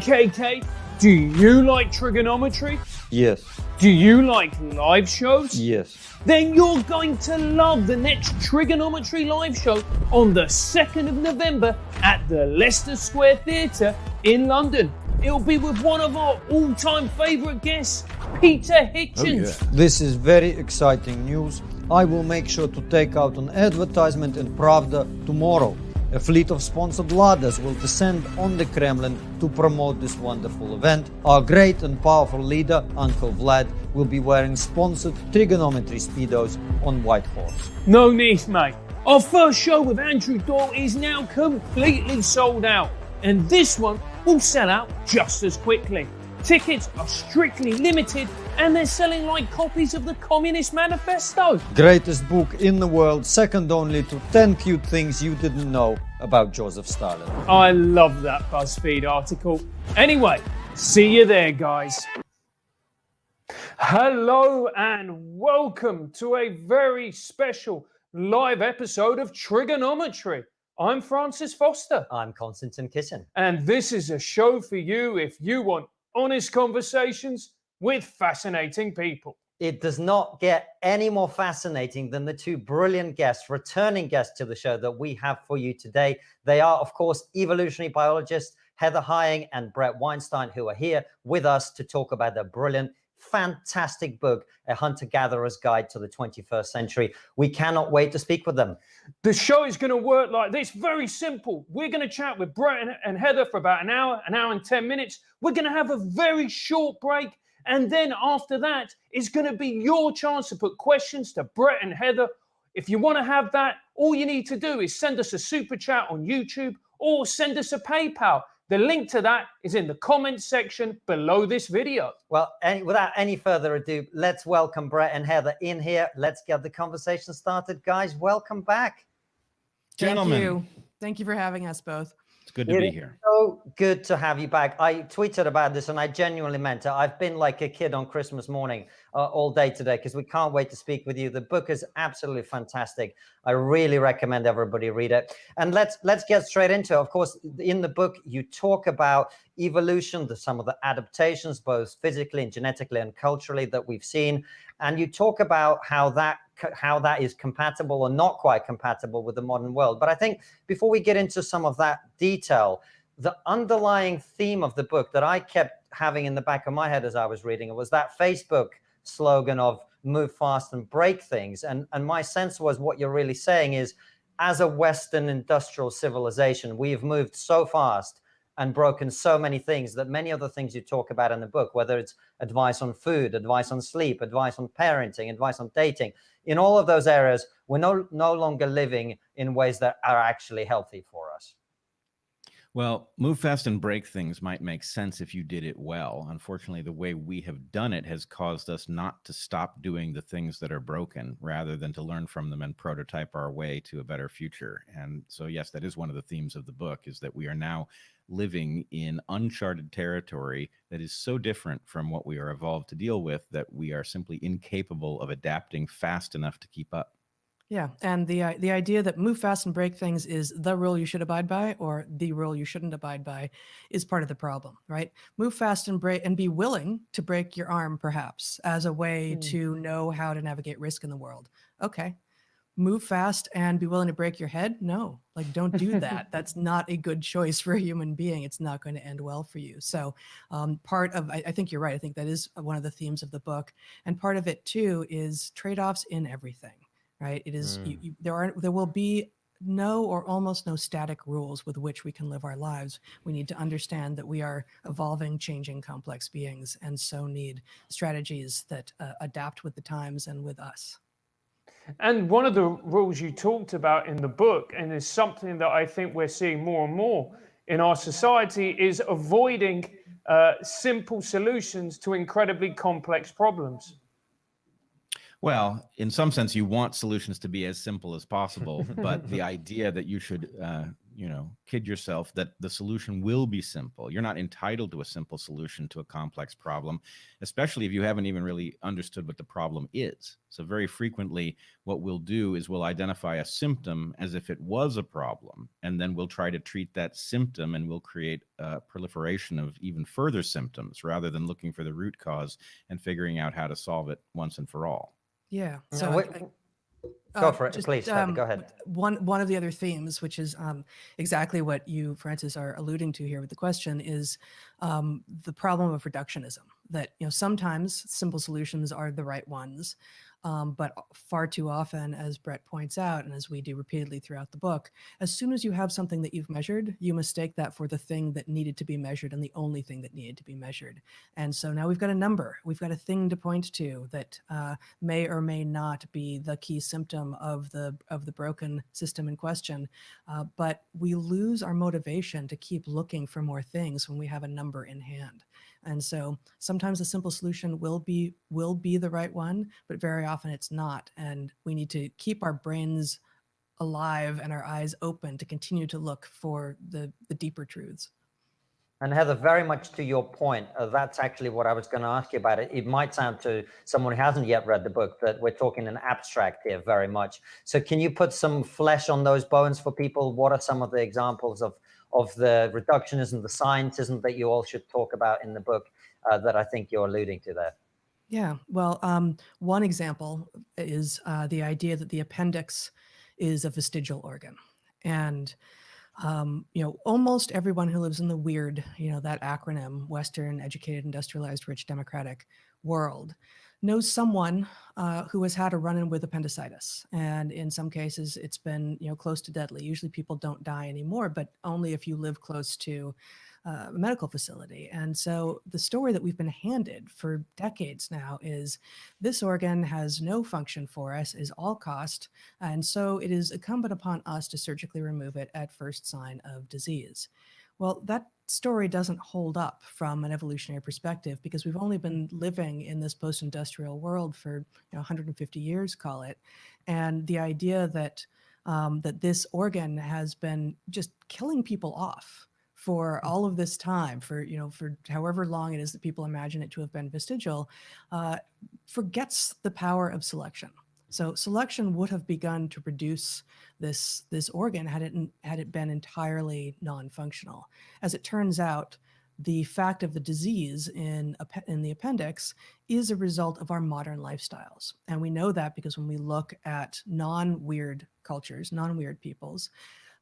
KK, do you like trigonometry? Yes. Do you like live shows? Yes. Then you're going to love the next Trigonometry live show on the 2nd of November at the Leicester Square Theatre in London. It'll be with one of our all-time favourite guests, Peter Hitchens. Oh, yeah. This is very exciting news. I will make sure to take out an advertisement in Pravda tomorrow. A fleet of sponsored ladders will descend on the Kremlin to promote this wonderful event. Our great and powerful leader, Uncle Vlad, will be wearing sponsored trigonometry speedos on White Horse. No need, mate. Our first show with Andrew Doyle is now completely sold out, and this one will sell out just as quickly. Tickets are strictly limited, and they're selling like copies of the Communist Manifesto. Greatest book in the world, second only to 10 cute things you didn't know about Joseph Stalin. I love that BuzzFeed article. Anyway, see you there, guys. Hello and welcome to a very special live episode of Trigonometry. I'm Francis Foster. I'm Konstantin Kisin. And this is a show for you if you want honest conversations with fascinating people. It does not get any more fascinating than the two brilliant guests, returning guests to the show that we have for you today. They are, of course, evolutionary biologists Heather Heying and Bret Weinstein, who are here with us to talk about their brilliant, fantastic book, A Hunter-Gatherer's Guide to the 21st Century. We cannot wait to speak with them. The show is going to work like this, very simple. We're going to chat with Bret and Heather for about an hour and 10 minutes. We're going to have a very short break. And then after that, it's going to be your chance to put questions to Bret and Heather. If you want to have that, all you need to do is send us a super chat on YouTube or send us a PayPal. The link to that is in the comments section below this video. Well, without any further ado, let's welcome Bret and Heather in here. Let's get the conversation started. Guys, welcome back. Gentlemen. Thank you for having us both. It's good to be here. So good to have you back. I tweeted about this and I genuinely meant it. I've been like a kid on Christmas morning all day today because we can't wait to speak with you. The book is absolutely fantastic. I really recommend everybody read it. And let's get straight into it. Of course, in the book, you talk about evolution, some of the adaptations, both physically and genetically and culturally that we've seen. And you talk about how that is compatible or not quite compatible with the modern world. But I think before we get into some of that detail, the underlying theme of the book that I kept having in the back of my head as I was reading it was that Facebook slogan of move fast and break things. And my sense was what you're really saying is, as a Western industrial civilization, we've moved so fast and broken so many things that many other things you talk about in the book, whether it's advice on food, advice on sleep, advice on parenting, advice on dating, in all of those areas, we're no longer living in ways that are actually healthy for us. Well, move fast and break things might make sense if you did it well. Unfortunately, the way we have done it has caused us not to stop doing the things that are broken rather than to learn from them and prototype our way to a better future. And so, yes, that is one of the themes of the book, is that we are now living in uncharted territory that is so different from what we are evolved to deal with that we are simply incapable of adapting fast enough to keep up. Yeah, and the idea that move fast and break things is the rule you should abide by, or the rule you shouldn't abide by, is part of the problem, right? Move fast and break, and be willing to break your arm, perhaps, as a way to know how to navigate risk in the world. Okay. Move fast and be willing to break your head? No, like, don't do that. That's not a good choice for a human being. It's not going to end well for you. So part of, I think you're right. I think that is one of the themes of the book. And part of it too is trade-offs in everything, right? It is, there will be no or almost no static rules with which we can live our lives. We need to understand that we are evolving, changing, complex beings, and so need strategies that adapt with the times and with us. And one of the rules you talked about in the book, and is something that I think we're seeing more and more in our society, is avoiding simple solutions to incredibly complex problems. Well, in some sense, you want solutions to be as simple as possible, but the idea that you should kid yourself that the solution will be simple. You're not entitled to a simple solution to a complex problem, especially if you haven't even really understood what the problem is. So very frequently, what we'll do is we'll identify a symptom as if it was a problem, and then we'll try to treat that symptom, and we'll create a proliferation of even further symptoms rather than looking for the root cause and figuring out how to solve it once and for all. Yeah. No, So go for it, please. Heather, go ahead. One of the other themes, which is exactly what you, Francis, are alluding to here with the question, is the problem of reductionism. That sometimes simple solutions are the right ones, but far too often, as Bret points out, and as we do repeatedly throughout the book, as soon as you have something that you've measured, you mistake that for the thing that needed to be measured and the only thing that needed to be measured. And so now we've got a number, we've got a thing to point to that may or may not be the key symptom of the broken system in question, but we lose our motivation to keep looking for more things when we have a number in hand. And so sometimes a simple solution will be the right one, but very often it's not. And we need to keep our brains alive and our eyes open to continue to look for the deeper truths. And Heather, very much to your point, that's actually what I was going to ask you about. It might sound to someone who hasn't yet read the book that we're talking in abstract here very much. So can you put some flesh on those bones for people? What are some of the examples of the reductionism, the scientism that you all should talk about in the book that I think you're alluding to there? Yeah, well, one example is the idea that the appendix is a vestigial organ. And almost everyone who lives in the weird, that acronym, Western, educated, industrialized, rich, democratic world, knows someone who has had a run-in with appendicitis. And in some cases, it's been, close to deadly. Usually people don't die anymore, but only if you live close to a medical facility. And so the story that we've been handed for decades now is this organ has no function for us, is all cost, and so it is incumbent upon us to surgically remove it at first sign of disease. Well, that story doesn't hold up from an evolutionary perspective because we've only been living in this post-industrial world for 150 years, call it, and the idea that that this organ has been just killing people off for all of this time, for however long it is that people imagine it to have been vestigial, forgets the power of selection. So selection would have begun to produce this organ had it been entirely non-functional. As it turns out, the fact of the disease in the appendix is a result of our modern lifestyles. And we know that because when we look at non-weird cultures, non-weird peoples,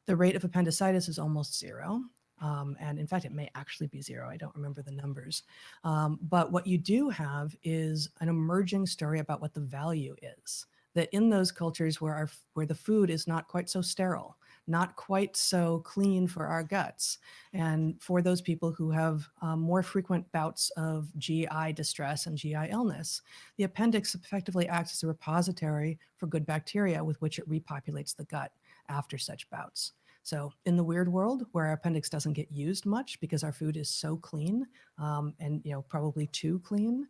the rate of appendicitis is almost zero. And in fact, it may actually be zero. I don't remember the numbers. But what you do have is an emerging story about what the value is. That in those cultures where the food is not quite so sterile, not quite so clean for our guts, and for those people who have more frequent bouts of GI distress and GI illness, the appendix effectively acts as a repository for good bacteria with which it repopulates the gut after such bouts. So in the weird world where our appendix doesn't get used much because our food is so clean and probably too clean,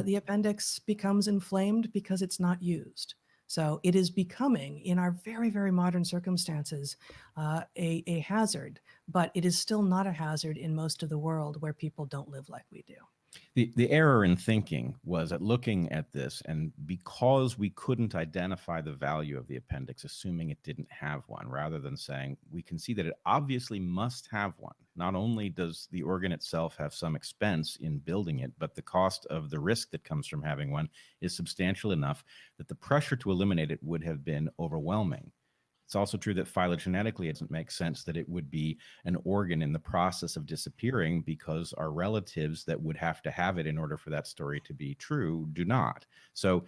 the appendix becomes inflamed because it's not used. So it is becoming, in our very, very modern circumstances, a hazard, but it is still not a hazard in most of the world where people don't live like we do. The error in thinking was at looking at this, and because we couldn't identify the value of the appendix, assuming it didn't have one, rather than saying we can see that it obviously must have one. Not only does the organ itself have some expense in building it, but the cost of the risk that comes from having one is substantial enough that the pressure to eliminate it would have been overwhelming. It's also true that phylogenetically it doesn't make sense that it would be an organ in the process of disappearing because our relatives that would have to have it in order for that story to be true do not. So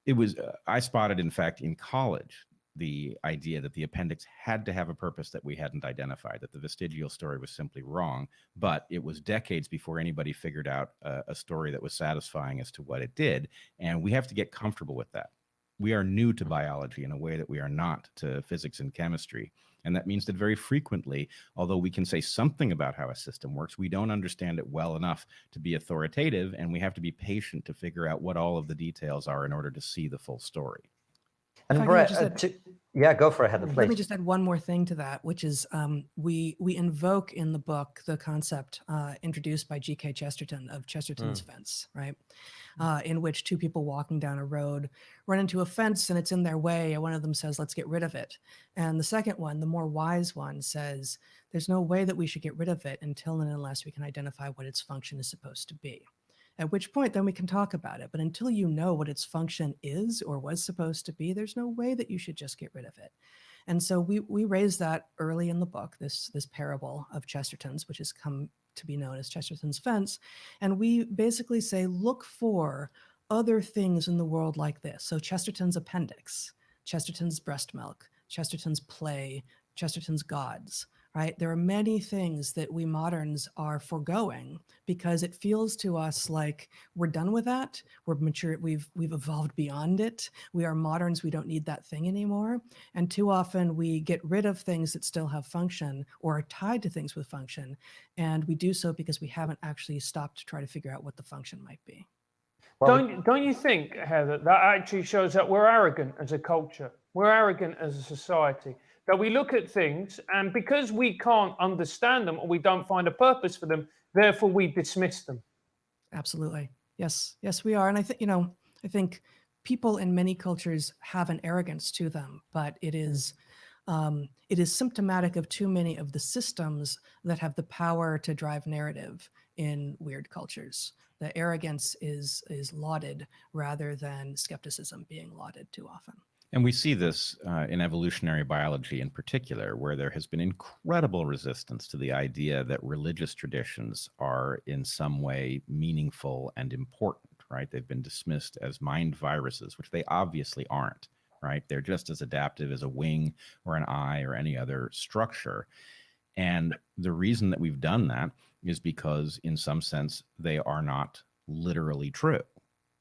it was, I spotted, in fact, in college, the idea that the appendix had to have a purpose that we hadn't identified, that the vestigial story was simply wrong, but it was decades before anybody figured out a story that was satisfying as to what it did. And we have to get comfortable with that. We are new to biology in a way that we are not to physics and chemistry. And that means that very frequently, although we can say something about how a system works, we don't understand it well enough to be authoritative, and we have to be patient to figure out what all of the details are in order to see the full story. And Bret, Yeah, go for it, Heather, Let me please. just add one more thing to that, which is we invoke in the book the concept introduced by G.K. Chesterton of Chesterton's fence, right? In which two people walking down a road run into a fence and it's in their way, and one of them says, let's get rid of it. And the second one, the more wise one, says, there's no way that we should get rid of it until and unless we can identify what its function is supposed to be. At which point, then we can talk about it. But until you know what its function is or was supposed to be, there's no way that you should just get rid of it. And so we raise that early in the book, this parable of Chesterton's, which has come to be known as Chesterton's fence. And we basically say, look for other things in the world like this. So Chesterton's appendix, Chesterton's breast milk, Chesterton's play, Chesterton's gods, right? There are many things that we moderns are foregoing because it feels to us like we're done with that. We're mature. We've evolved beyond it. We are moderns. We don't need that thing anymore. And too often we get rid of things that still have function or are tied to things with function. And we do so because we haven't actually stopped to try to figure out what the function might be. Well, don't you think, Heather, that actually shows that we're arrogant as a culture? We're arrogant as a society. That we look at things, and because we can't understand them or we don't find a purpose for them, therefore we dismiss them. Absolutely. Yes, we are. And I think, I think people in many cultures have an arrogance to them, but it is symptomatic of too many of the systems that have the power to drive narrative in weird cultures. The arrogance is lauded rather than skepticism being lauded too often. And we see this in evolutionary biology in particular, where there has been incredible resistance to the idea that religious traditions are in some way meaningful and important, right? They've been dismissed as mind viruses, which they obviously aren't, right? They're just as adaptive as a wing or an eye or any other structure. And the reason that we've done that is because in some sense, they are not literally true.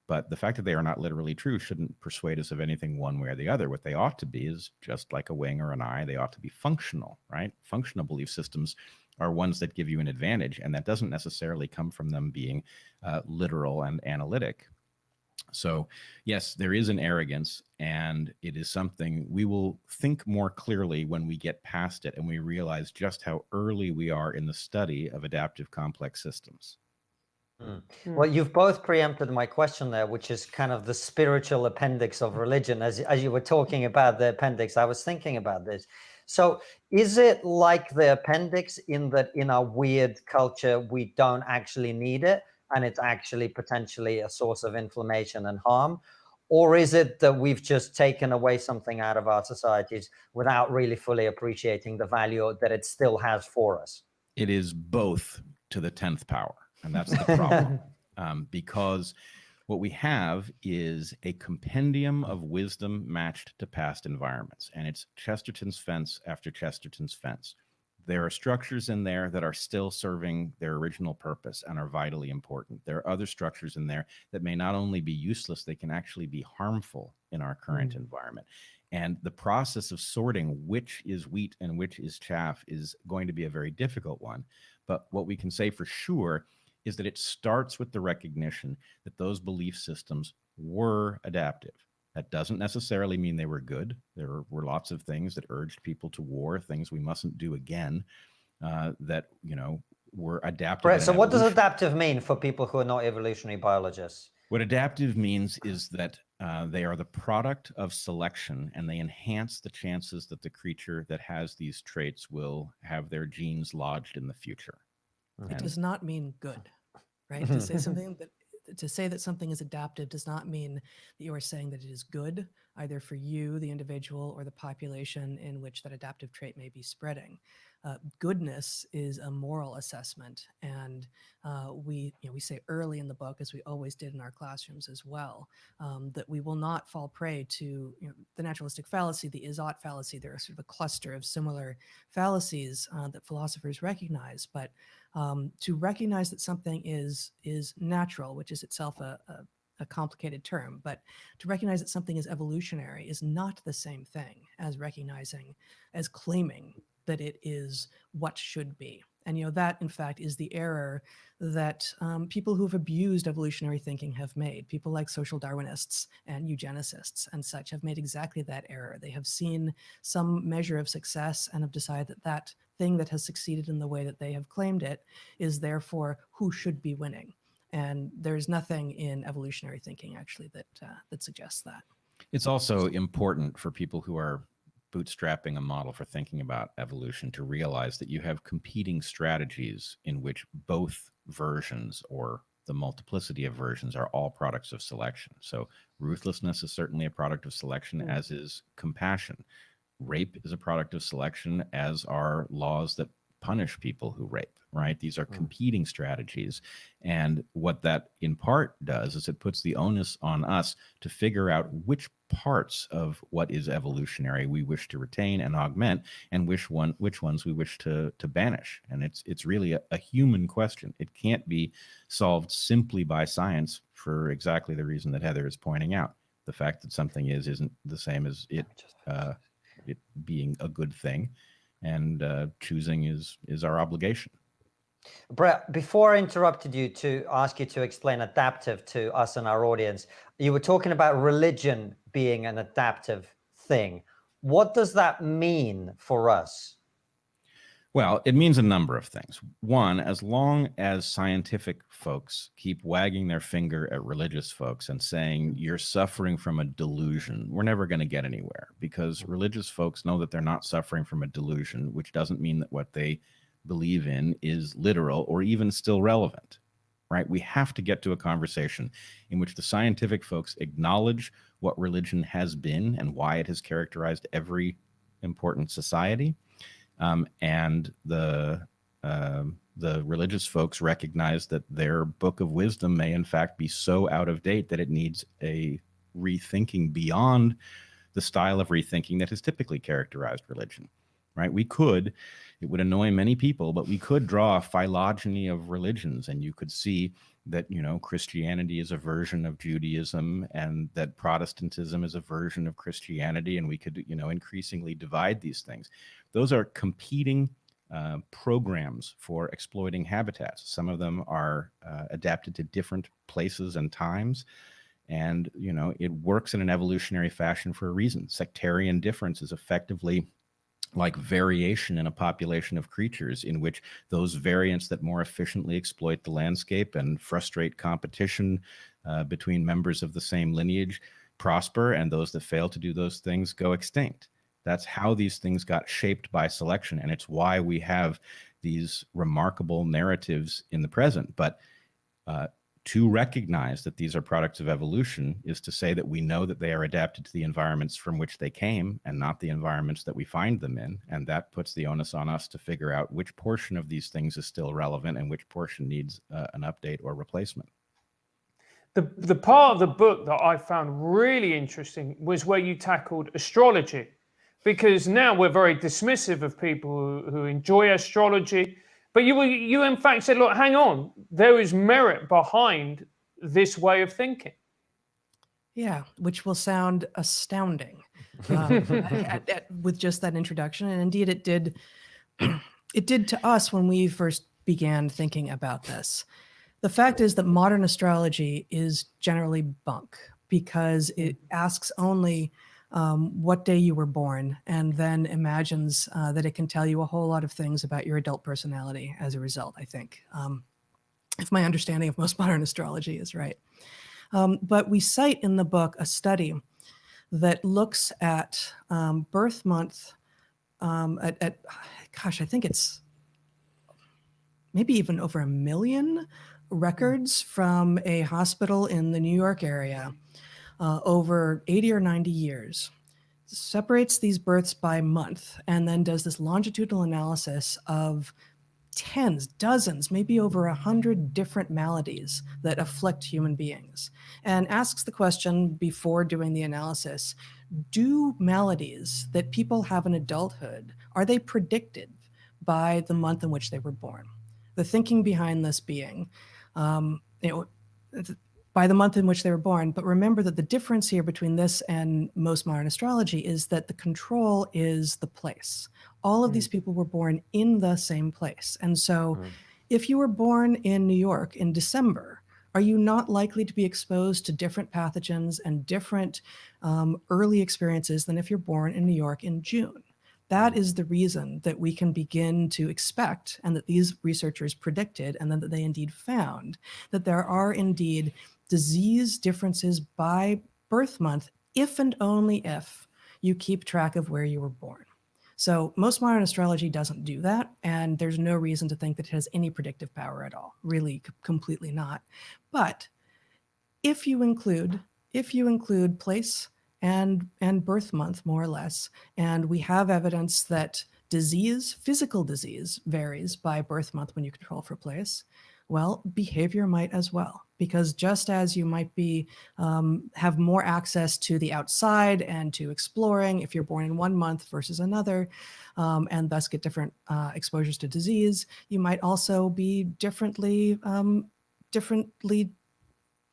But the fact that they are not literally true shouldn't persuade us of anything one way or the other. What they ought to be is just like a wing or an eye. They ought to be functional, right? Functional belief systems are ones that give you an advantage, and that doesn't necessarily come from them being literal and analytic. So yes, there is an arrogance, and it is something we will think more clearly when we get past it and we realize just how early we are in the study of adaptive complex systems. Well, you've both preempted my question there, which is kind of the spiritual appendix of religion. As you were talking about the appendix, I was thinking about this. So is it like the appendix in that in our weird culture, we don't actually need it, and it's actually potentially a source of inflammation and harm? Or is it that we've just taken away something out of our societies without really fully appreciating the value that it still has for us? It is both to the 10th power. And that's the problem, because what we have is a compendium of wisdom matched to past environments. And it's Chesterton's fence after Chesterton's fence. There are structures in there that are still serving their original purpose and are vitally important. There are other structures in there that may not only be useless, they can actually be harmful in our current environment. And the process of sorting which is wheat and which is chaff is going to be a very difficult one. But what we can say for sure is that it starts with the recognition that those belief systems were adaptive. That doesn't necessarily mean they were good. There were lots of things that urged people to war, things we mustn't do again, that, were adaptive. Right. So what does adaptive mean for people who are not evolutionary biologists? What adaptive means is that they are the product of selection, and they enhance the chances that the creature that has these traits will have their genes lodged in the future. It does not mean good, right? To say that something is adaptive does not mean that you are saying that it is good, either for you, the individual, or the population in which that adaptive trait may be spreading. Goodness is a moral assessment, and we say early in the book, as we always did in our classrooms as well, that we will not fall prey to the naturalistic fallacy, the is-ought fallacy. There are sort of a cluster of similar fallacies that philosophers recognize, but to recognize that something is natural, which is itself a complicated term, but to recognize that something is evolutionary is not the same thing as claiming that it is what should be. And that, in fact, is the error that people who've abused evolutionary thinking have made. People like social Darwinists and eugenicists and such have made exactly that error. They have seen some measure of success and have decided that that thing that has succeeded in the way that they have claimed it is therefore who should be winning. And there's nothing in evolutionary thinking actually that suggests that. It's also important for people who are bootstrapping a model for thinking about evolution to realize that you have competing strategies in which both versions or the multiplicity of versions are all products of selection. So ruthlessness is certainly a product of selection, as is compassion. Rape is a product of selection, as are laws that punish people who rape, right? These are competing strategies. And what that in part does is it puts the onus on us to figure out which parts of what is evolutionary we wish to retain and augment, and which ones we wish to banish. And it's really a human question. It can't be solved simply by science for exactly the reason that Heather is pointing out. The fact that something isn't the same as it being a good thing, and choosing is our obligation. Bret, before I interrupted you to ask you to explain adaptive to us and our audience, you were talking about religion being an adaptive thing. What does that mean for us? Well, it means a number of things. One, as long as scientific folks keep wagging their finger at religious folks and saying you're suffering from a delusion, we're never going to get anywhere, because religious folks know that they're not suffering from a delusion, which doesn't mean that what they believe in is literal or even still relevant, right? We have to get to a conversation in which the scientific folks acknowledge what religion has been and why it has characterized every important society. And the religious folks recognize that their book of wisdom may in fact be so out of date that it needs a rethinking beyond the style of rethinking that has typically characterized religion, right? It would annoy many people, but we could draw a phylogeny of religions, and you could see that, Christianity is a version of Judaism, and that Protestantism is a version of Christianity, and we could, increasingly divide these things. Those are competing programs for exploiting habitats. Some of them are adapted to different places and times, and, it works in an evolutionary fashion for a reason. Sectarian difference is effectively like variation in a population of creatures, in which those variants that more efficiently exploit the landscape and frustrate competition between members of the same lineage prosper, and those that fail to do those things go extinct. That's how these things got shaped by selection, and it's why we have these remarkable narratives in the present. But to recognize that these are products of evolution is to say that we know that they are adapted to the environments from which they came and not the environments that we find them in. And that puts the onus on us to figure out which portion of these things is still relevant and which portion needs an update or replacement. The part of the book that I found really interesting was where you tackled astrology, because now we're very dismissive of people who enjoy astrology. But you in fact said, look, hang on, there is merit behind this way of thinking. Yeah, which will sound astounding with just that introduction. And indeed it did. It did to us when we first began thinking about this. The fact is that modern astrology is generally bunk, because it asks only what day you were born, and then imagines that it can tell you a whole lot of things about your adult personality as a result, I think, if my understanding of most modern astrology is right. But we cite in the book a study that looks at birth month gosh, I think it's maybe even over 1 million records from a hospital in the New York area over 80 or 90 years, separates these births by month, and then does this longitudinal analysis of tens, dozens, maybe over 100 different maladies that afflict human beings, and asks the question before doing the analysis: do maladies that people have in adulthood, are they predicted by the month in which they were born? The thinking behind this being, by the month in which they were born. But remember that the difference here between this and most modern astrology is that the control is the place. All of these people were born in the same place. And so if you were born in New York in December, are you not likely to be exposed to different pathogens and different early experiences than if you're born in New York in June? That is the reason that we can begin to expect, and that these researchers predicted, and then that they indeed found, that there are indeed disease differences by birth month, if and only if you keep track of where you were born. So most modern astrology doesn't do that, and there's no reason to think that it has any predictive power at all, really completely not. But if you include place and birth month, more or less, and we have evidence that disease, physical disease, varies by birth month when you control for place, well, behavior might as well. Because just as you might be have more access to the outside and to exploring if you're born in one month versus another, and thus get different exposures to disease, you might also be differently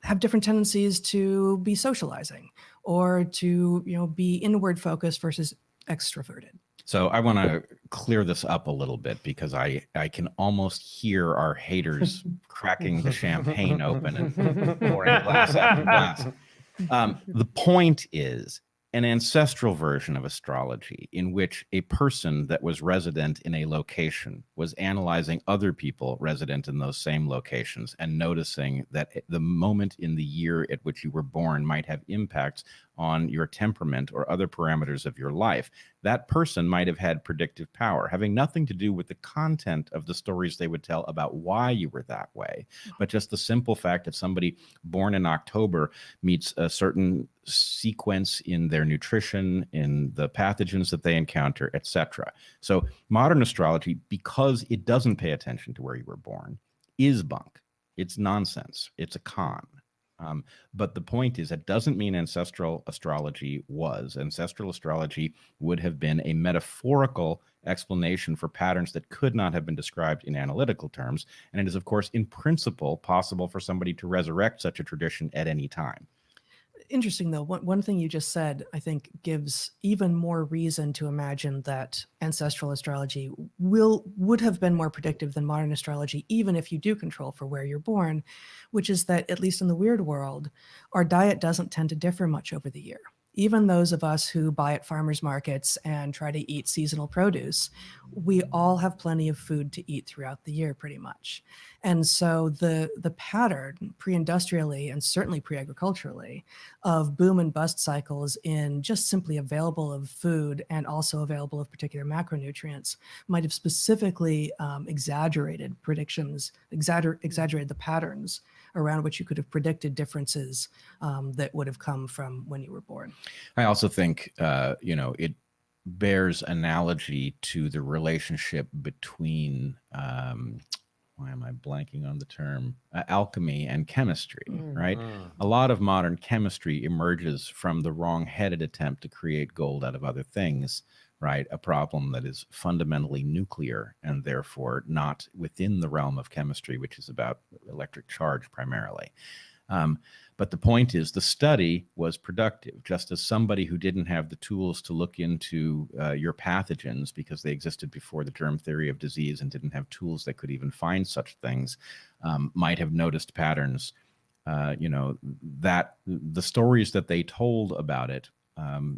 have different tendencies to be socializing or to be inward focused versus extroverted. So I want to clear this up a little bit because I can almost hear our haters cracking the champagne open and pouring glass after glass. The point is an ancestral version of astrology in which a person that was resident in a location was analyzing other people resident in those same locations and noticing that the moment in the year at which you were born might have impacts on your temperament or other parameters of your life. That person might have had predictive power, having nothing to do with the content of the stories they would tell about why you were that way, but just the simple fact that somebody born in October meets a certain sequence in their nutrition, in the pathogens that they encounter, etc. So modern astrology, because it doesn't pay attention to where you were born, is bunk. It's nonsense. It's a con. But the point is, that doesn't mean ancestral astrology was. Ancestral astrology would have been a metaphorical explanation for patterns that could not have been described in analytical terms. And it is, of course, in principle, possible for somebody to resurrect such a tradition at any time. Interesting, though. One thing you just said, I think, gives even more reason to imagine that ancestral astrology would have been more predictive than modern astrology, even if you do control for where you're born, which is that, at least in the weird world, our diet doesn't tend to differ much over the year. Even those of us who buy at farmers markets and try to eat seasonal produce, we all have plenty of food to eat throughout the year, pretty much. And so the pattern pre-industrially and certainly pre-agriculturally of boom and bust cycles in just simply available of food and also available of particular macronutrients might have specifically exaggerated the patterns around which you could have predicted differences that would have come from when you were born. I also think, it bears analogy to the relationship between, why am I blanking on the term, alchemy and chemistry, right? A lot of modern chemistry emerges from the wrong-headed attempt to create gold out of other things, right? A problem that is fundamentally nuclear and therefore not within the realm of chemistry, which is about electric charge primarily. But the point is, the study was productive, just as somebody who didn't have the tools to look into your pathogens because they existed before the germ theory of disease and didn't have tools that could even find such things, might have noticed patterns, that the stories that they told about it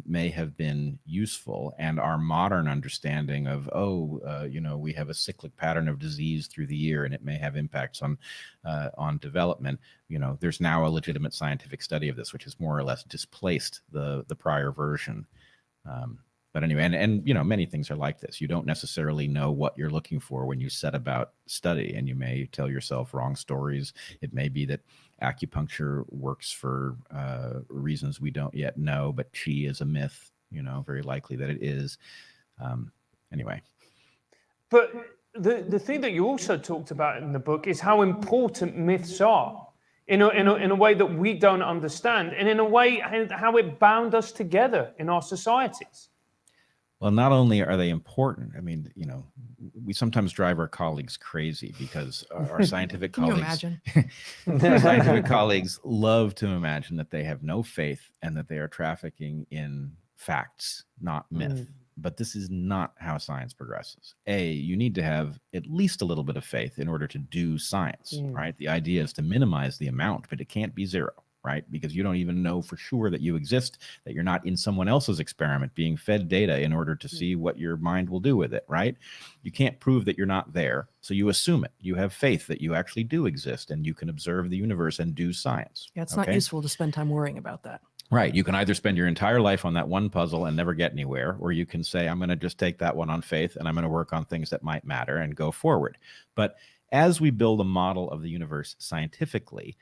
may have been useful, and our modern understanding of, we have a cyclic pattern of disease through the year and it may have impacts on development. There's now a legitimate scientific study of this, which has more or less displaced the prior version. But anyway, and many things are like this. You don't necessarily know what you're looking for when you set about study, and you may tell yourself wrong stories. It may be that acupuncture works for reasons we don't yet know, but chi is a myth, very likely that it is. Anyway. But the thing that you also talked about in the book is how important myths are in a way that we don't understand, and in a way how it bound us together in our societies. Well, not only are they important, I mean, you know, we sometimes drive our colleagues crazy because our scientific Can you colleagues, imagine? our scientific colleagues love to imagine that they have no faith and that they are trafficking in facts, not myth. But this is not how science progresses. You need to have at least a little bit of faith in order to do science, right? The idea is to minimize the amount, but it can't be zero, right? Because you don't even know for sure that you exist, that you're not in someone else's experiment being fed data in order to see what your mind will do with it, right? You can't prove that you're not there, so you assume it. You have faith that you actually do exist and you can observe the universe and do science. Yeah, it's not useful to spend time worrying about that. Right. You can either spend your entire life on that one puzzle and never get anywhere, or you can say, I'm going to just take that one on faith and I'm going to work on things that might matter and go forward. But as we build a model of the universe scientifically,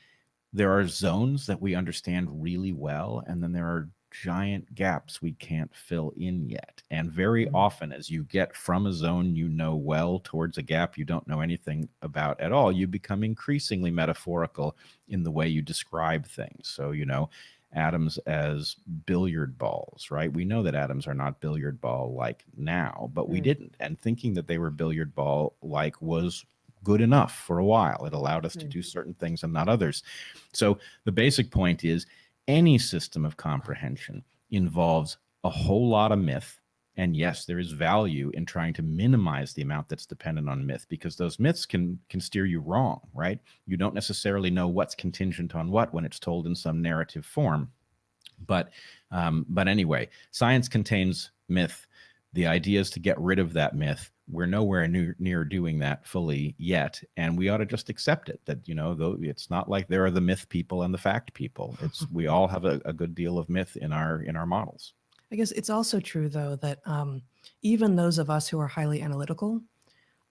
there are zones that we understand really well, and then there are giant gaps we can't fill in yet. And very often, as you get from a zone you know well towards a gap you don't know anything about at all, you become increasingly metaphorical in the way you describe things. So, you know, atoms as billiard balls, right? We know that atoms are not billiard ball like now, but we didn't. And thinking that they were billiard ball like was good enough for a while. It allowed us to do certain things and not others. So the basic point is any system of comprehension involves a whole lot of myth. And yes, there is value in trying to minimize the amount that's dependent on myth, because those myths can steer you wrong, right? You don't necessarily know what's contingent on what when it's told in some narrative form. But anyway, science contains myth. The idea is to get rid of that myth. We're nowhere near doing that fully yet, and we ought to just accept it. That, you know, though it's not like there are the myth people and the fact people. It's we all have a good deal of myth in our models. I guess it's also true, though, that even those of us who are highly analytical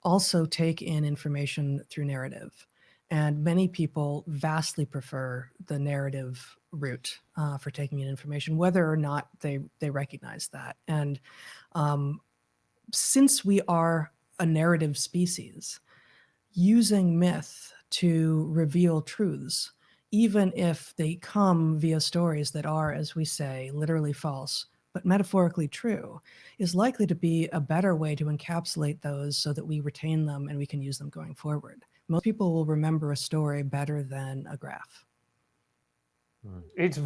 also take in information through narrative. And many people vastly prefer the narrative route for taking in information, whether or not they recognize that. And since we are a narrative species, using myth to reveal truths, even if they come via stories that are, as we say, literally false, but metaphorically true, is likely to be a better way to encapsulate those so that we retain them and we can use them going forward. Most people will remember a story better than a graph. It's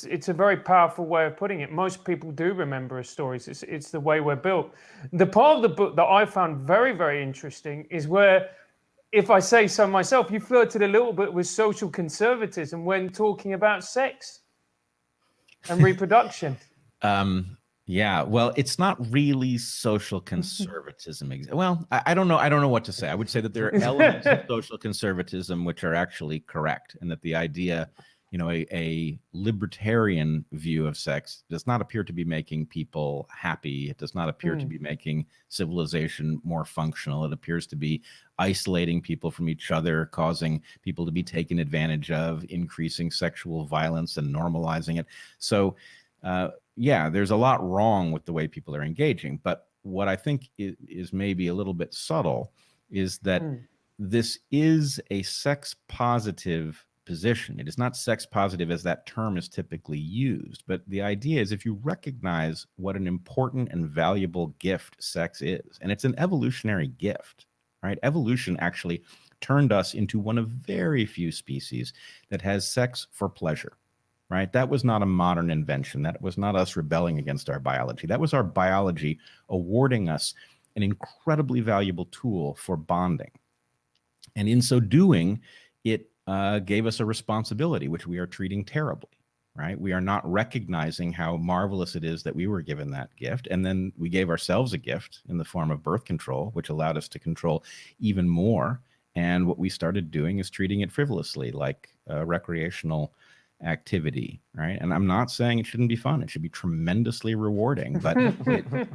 it's a very powerful way of putting it. Most people do remember stories. It's the way we're built. The part of the book that I found very, very interesting is where, if I say so myself, you flirted a little bit with social conservatism when talking about sex and reproduction. Yeah, well, it's not really social conservatism. Well, I don't know. I don't know what to say. I would say that there are elements of social conservatism which are actually correct, and that the idea, you know, a libertarian view of sex does not appear to be making people happy. It does not appear to be making civilization more functional. It appears to be isolating people from each other, causing people to be taken advantage of, increasing sexual violence and normalizing it. So, yeah, there's a lot wrong with the way people are engaging. But what I think is maybe a little bit subtle is that this is a sex positive position. It is not sex positive as that term is typically used. But the idea is, if you recognize what an important and valuable gift sex is, and it's an evolutionary gift, right? Evolution actually turned us into one of very few species that has sex for pleasure. Right? That was not a modern invention. That was not us rebelling against our biology. That was our biology awarding us an incredibly valuable tool for bonding. And in so doing, it gave us a responsibility, which we are treating terribly, right? We are not recognizing how marvelous it is that we were given that gift. And then we gave ourselves a gift in the form of birth control, which allowed us to control even more. And what we started doing is treating it frivolously, like recreational activity, right? And I'm not saying it shouldn't be fun. It should be tremendously rewarding, but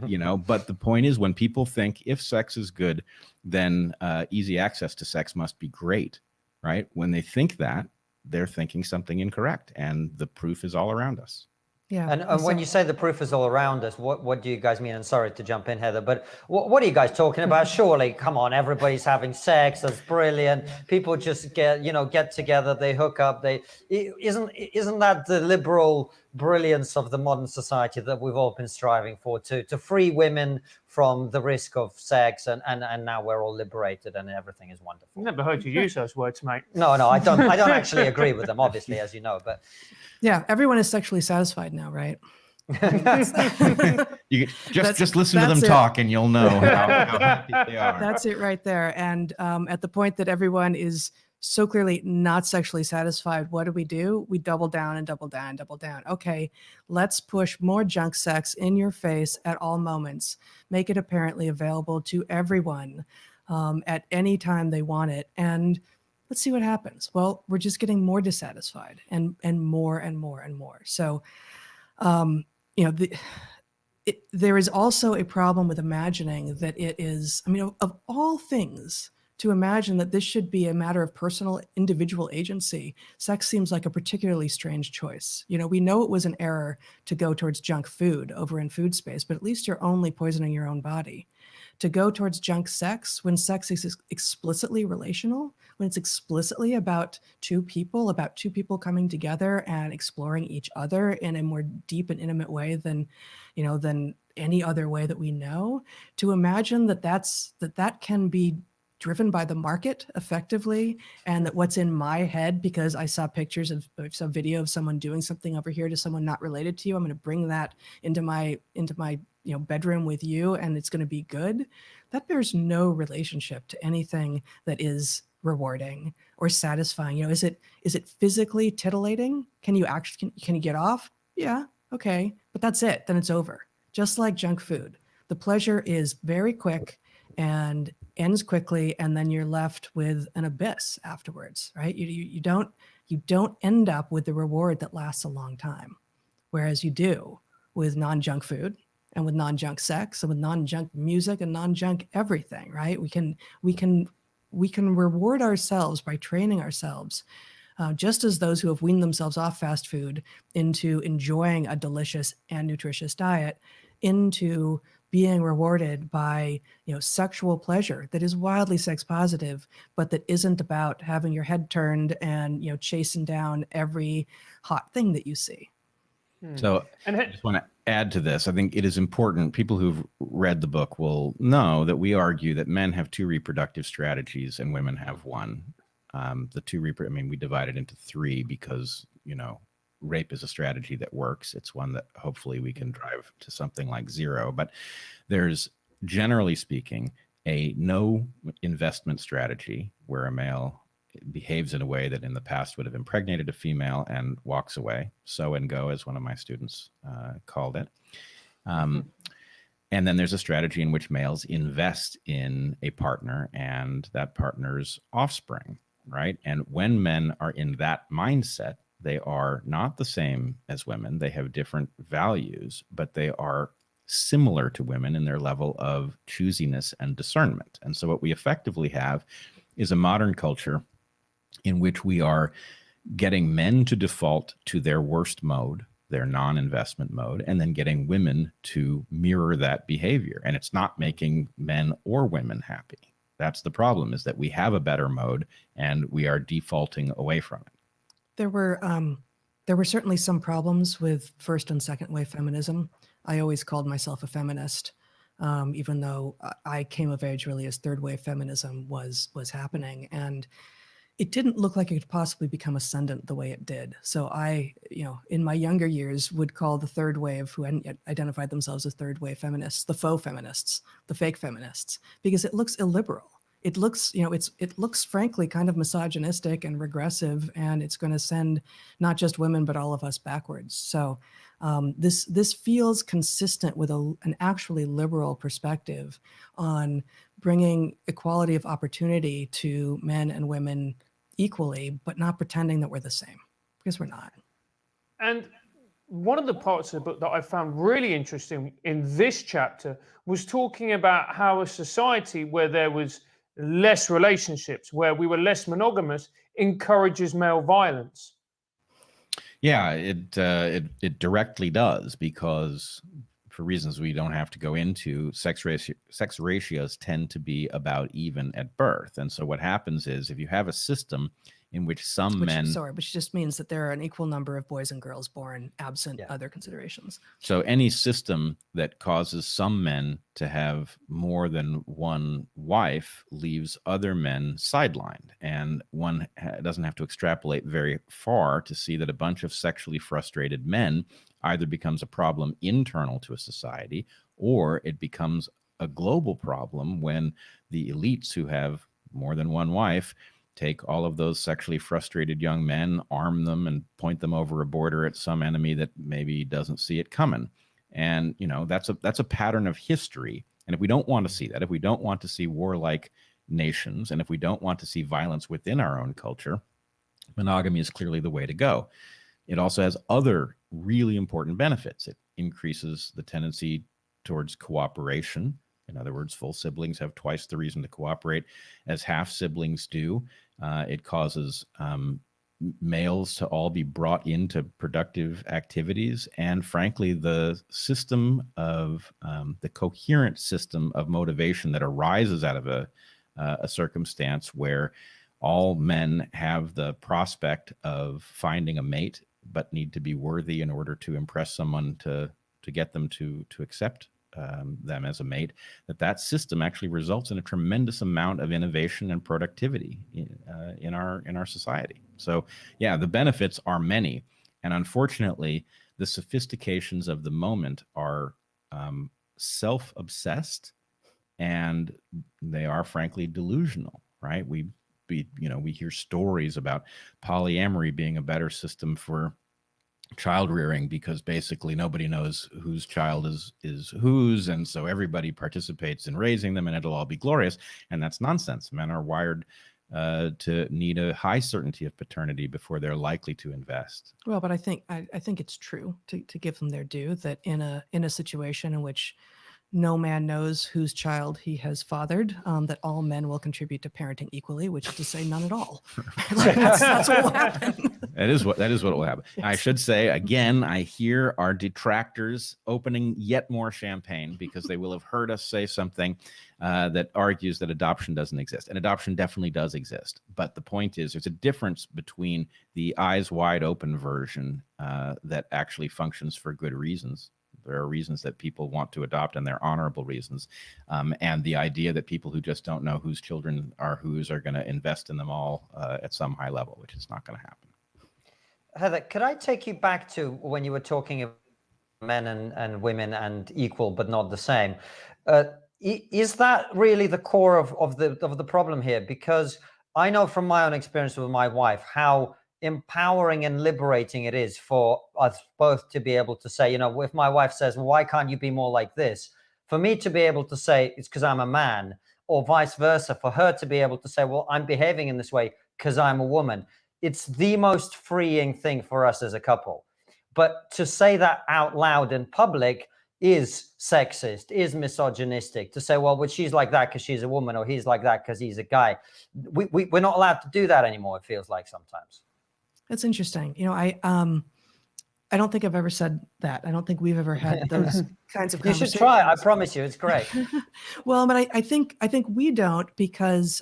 you know, but the point is, when people think if sex is good, then easy access to sex must be great, right? When they think that, they're thinking something incorrect, and the proof is all around us. Yeah. And when you say the proof is all around us, what do you guys mean? And sorry to jump in, Heather, but what are you guys talking about? Surely, come on, everybody's having sex. That's brilliant. People just get together, they hook up. Isn't that the liberal brilliance of the modern society that we've all been striving for, to free women from the risk of sex, and now we're all liberated and everything is wonderful. Never heard you use those words, mate. No, I don't actually agree with them, obviously, as you know, but Yeah, everyone is sexually satisfied now, right? You just listen to them talk and you'll know how happy they are. That's it right there. And at the point that everyone is so clearly not sexually satisfied, what do? We double down and double down and double down. Okay, let's push more junk sex in your face at all moments. Make it apparently available to everyone at any time they want it. And let's see what happens. Well, we're just getting more dissatisfied and more and more and more. So, there is also a problem with imagining that it is, of all things, to imagine that this should be a matter of personal individual agency. Sex seems like a particularly strange choice. We know it was an error to go towards junk food over in food space, but at least you're only poisoning your own body. To go towards junk sex when sex is explicitly relational, when it's explicitly about two people coming together and exploring each other in a more deep and intimate way than any other way that we know, to imagine that can be driven by the market effectively, and that what's in my head, because I saw pictures of some video of someone doing something over here to someone not related to you, I'm going to bring that into my bedroom with you, and it's going to be good. That bears no relationship to anything that is rewarding or satisfying. Is it physically titillating? Can you get off? Yeah, okay, but that's it. Then it's over. Just like junk food, the pleasure is very quick and ends quickly, and then you're left with an abyss afterwards, right? You don't end up with the reward that lasts a long time, whereas you do with non-junk food and with non-junk sex and with non-junk music and non-junk everything, right? We can reward ourselves by training ourselves, just as those who have weaned themselves off fast food into enjoying a delicious and nutritious diet, into being rewarded by sexual pleasure that is wildly sex positive, but that isn't about having your head turned and chasing down every hot thing that you see. So I just want to add to this. I think it is important. People who've read the book will know that we argue that men have two reproductive strategies and women have one. We divide it into three because, rape is a strategy that works. It's one that hopefully we can drive to something like zero. But there's, generally speaking, a no investment strategy where a male behaves in a way that in the past would have impregnated a female and walks away. So and go, as one of my students called it. And then there's a strategy in which males invest in a partner and that partner's offspring, right? And when men are in that mindset, they are not the same as women. They have different values, but they are similar to women in their level of choosiness and discernment. And so what we effectively have is a modern culture in which we are getting men to default to their worst mode, their non-investment mode, and then getting women to mirror that behavior. And it's not making men or women happy. That's the problem, is that we have a better mode and we are defaulting away from it. There were certainly some problems with first and second wave feminism. I always called myself a feminist, even though I came of age really as third wave feminism was happening. And it didn't look like it could possibly become ascendant the way it did. So I, in my younger years, would call the third wave, who hadn't yet identified themselves as third wave feminists, the faux feminists, the fake feminists, because it looks illiberal. It looks, it looks frankly kind of misogynistic and regressive, and it's going to send not just women but all of us backwards. So this feels consistent with an actually liberal perspective on bringing equality of opportunity to men and women equally, but not pretending that we're the same, because we're not. And one of the parts of the book that I found really interesting in this chapter was talking about how a society where there was less relationships, where we were less monogamous, encourages male violence. Yeah, it directly does, because for reasons we don't have to go into, sex ratios tend to be about even at birth. And so what happens is, if you have a system in which which just means that there are an equal number of boys and girls born, absent other considerations. So any system that causes some men to have more than one wife leaves other men sidelined. And one doesn't have to extrapolate very far to see that a bunch of sexually frustrated men either becomes a problem internal to a society, or it becomes a global problem when the elites who have more than one wife take all of those sexually frustrated young men, arm them, and point them over a border at some enemy that maybe doesn't see it coming. And, you know, that's a pattern of history. And if we don't want to see that, if we don't want to see warlike nations, and if we don't want to see violence within our own culture, monogamy is clearly the way to go. It also has other really important benefits. It increases the tendency towards cooperation. In other words, full siblings have twice the reason to cooperate as half siblings do. It causes males to all be brought into productive activities. And frankly, the system of the coherent system of motivation that arises out of a circumstance where all men have the prospect of finding a mate, but need to be worthy in order to impress someone to get them to accept them as a mate, that system actually results in a tremendous amount of innovation and productivity in our society. So yeah, the benefits are many, and unfortunately, the sophistications of the moment are self-obsessed, and they are frankly delusional. Right? We hear stories about polyamory being a better system for child rearing, because basically nobody knows whose child is whose, and so everybody participates in raising them, and it'll all be glorious. And that's nonsense. Men are wired to need a high certainty of paternity before they're likely to invest. Well, but I think it's true, to give them their due, that in a situation in which no man knows whose child he has fathered, that all men will contribute to parenting equally, which is to say none at all. Like, that's what will happen. That is what will happen. Yes. I should say, again, I hear our detractors opening yet more champagne, because they will have heard us say something that argues that adoption doesn't exist. And adoption definitely does exist. But the point is, there's a difference between the eyes wide open version that actually functions for good reasons. There are reasons that people want to adopt, and they're honorable reasons. And the idea that people who just don't know whose children are whose are going to invest in them all at some high level, which is not going to happen. Heather, could I take you back to when you were talking about men and women and equal but not the same? Is that really the core of the problem here? Because I know from my own experience with my wife how empowering and liberating it is for us both to be able to say, you know, if my wife says, well, why can't you be more like this? For me to be able to say, it's because I'm a man, or vice versa, for her to be able to say, well, I'm behaving in this way because I'm a woman. It's the most freeing thing for us as a couple. But to say that out loud in public is sexist, is misogynistic, to say, well, but she's like that because she's a woman, or he's like that because he's a guy. We're not allowed to do that anymore, it feels like sometimes. That's interesting. You know, I don't think I've ever said that. I don't think we've ever had those kinds of conversations. You should try. I promise you, it's great. Well, but I think we don't, because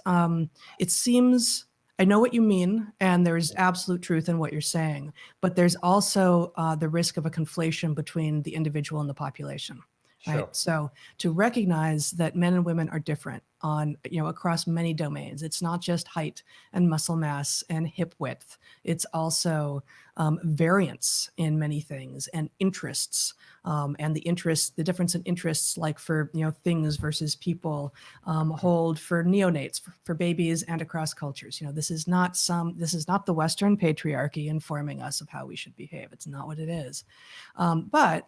it seems, I know what you mean, and there's absolute truth in what you're saying, but there's also the risk of a conflation between the individual and the population. Right. Sure. So to recognize that men and women are different on, across many domains. It's not just height and muscle mass and hip width. It's also variance in many things, and interests, and the difference in interests, like for, things versus people, hold for neonates, for babies, and across cultures. This is not the Western patriarchy informing us of how we should behave. It's not what it is. But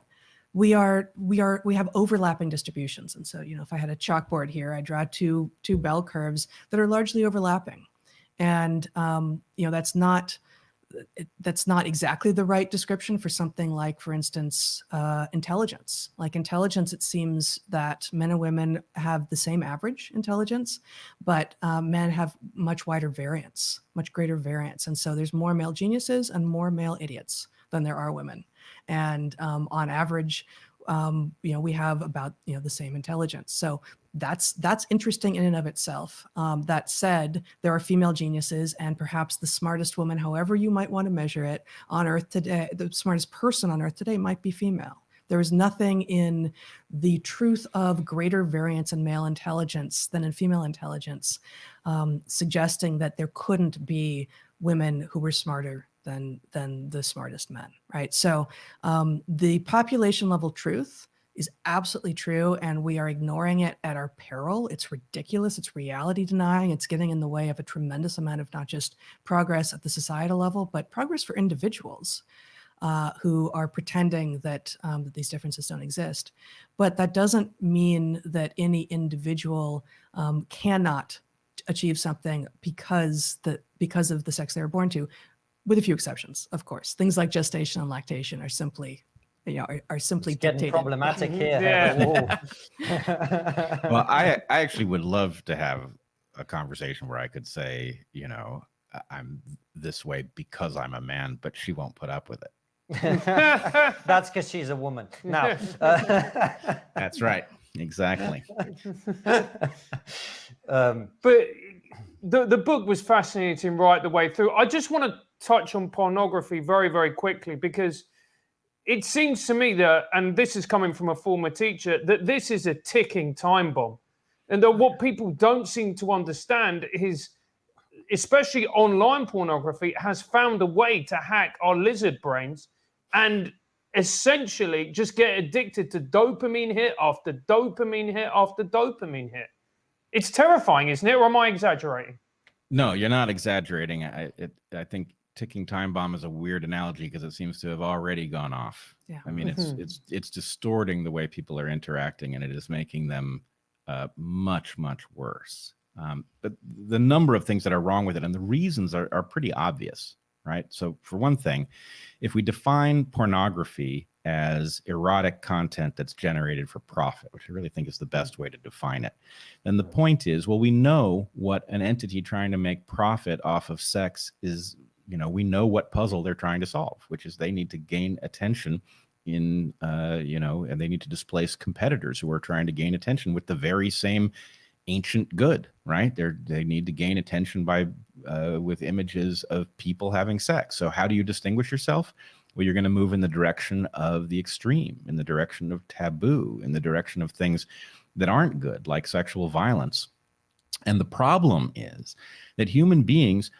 we have overlapping distributions. And so, if I had a chalkboard here, I draw two bell curves that are largely overlapping. And, that's not exactly the right description for something like, for instance, intelligence. Like intelligence, it seems that men and women have the same average intelligence, but men have much wider variance, much greater variance. And so there's more male geniuses and more male idiots. than there are women. And on average, we have about, the same intelligence. So that's interesting in and of itself. That said, there are female geniuses, and perhaps the smartest woman, however you might want to measure it, on Earth today, the smartest person on Earth today might be female. There is nothing in the truth of greater variance in male intelligence than in female intelligence, suggesting that there couldn't be women who were smarter than the smartest men, right? So the population level truth is absolutely true, and we are ignoring it at our peril. It's ridiculous. It's reality denying. It's getting in the way of a tremendous amount of not just progress at the societal level, but progress for individuals who are pretending that these differences don't exist. But that doesn't mean that any individual cannot achieve something because of the sex they were born to, with a few exceptions, of course. Things like gestation and lactation are simply, are simply getting dictated. problematic here. Yeah. Well, I actually would love to have a conversation where I could say, I'm this way because I'm a man, but she won't put up with it. That's because she's a woman. No. That's right. Exactly. But the book was fascinating right the way through. I just want to touch on pornography very, very quickly, because it seems to me that, and this is coming from a former teacher, that this is a ticking time bomb. And that what people don't seem to understand is, especially online pornography, has found a way to hack our lizard brains and essentially just get addicted to dopamine hit after dopamine hit after dopamine hit. It's terrifying, isn't it? Or am I exaggerating? No, you're not exaggerating. I think ticking time bomb is a weird analogy because it seems to have already gone off. Yeah. I mean, it's distorting the way people are interacting, and it is making them much, much worse. But the number of things that are wrong with it and the reasons are pretty obvious, right? So for one thing, if we define pornography as erotic content that's generated for profit, which I really think is the best way to define it, then the point is, well, we know what an entity trying to make profit off of sex is. We know what puzzle they're trying to solve, which is they need to gain attention and they need to displace competitors who are trying to gain attention with the very same ancient good, right? They need to gain attention by with images of people having sex. So how do you distinguish yourself? Well, you're going to move in the direction of the extreme, in the direction of taboo, in the direction of things that aren't good, like sexual violence. And the problem is that human beings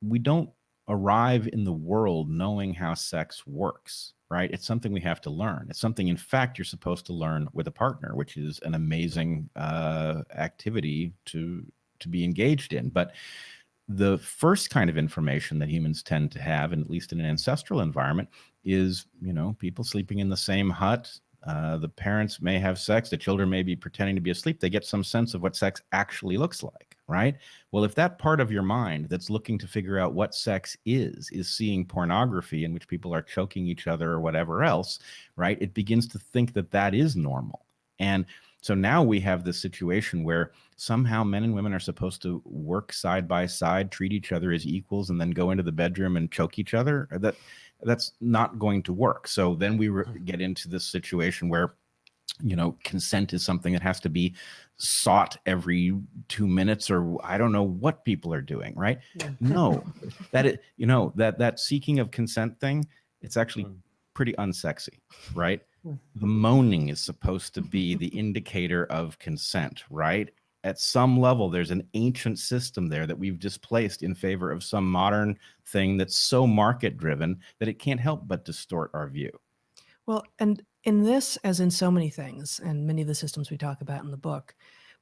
we don't arrive in the world knowing how sex works, right? It's something we have to learn. It's something, in fact, you're supposed to learn with a partner, which is an amazing activity to be engaged in. But the first kind of information that humans tend to have, and at least in an ancestral environment, is, people sleeping in the same hut. The parents may have sex. The children may be pretending to be asleep. They get some sense of what sex actually looks like, right? Well, if that part of your mind that's looking to figure out what sex is seeing pornography in which people are choking each other or whatever else, right, it begins to think that that is normal. And so now we have this situation where somehow men and women are supposed to work side by side, treat each other as equals, and then go into the bedroom and choke each other. That's not going to work. So then we get into this situation where, consent is something that has to be sought every 2 minutes, or I don't know what people are doing, right? Yeah. No, that seeking of consent thing, it's actually pretty unsexy, right? The moaning is supposed to be the indicator of consent, right? At some level, there's an ancient system there that we've displaced in favor of some modern thing that's so market-driven that it can't help but distort our view. Well, and in this, as in so many things, and many of the systems we talk about in the book,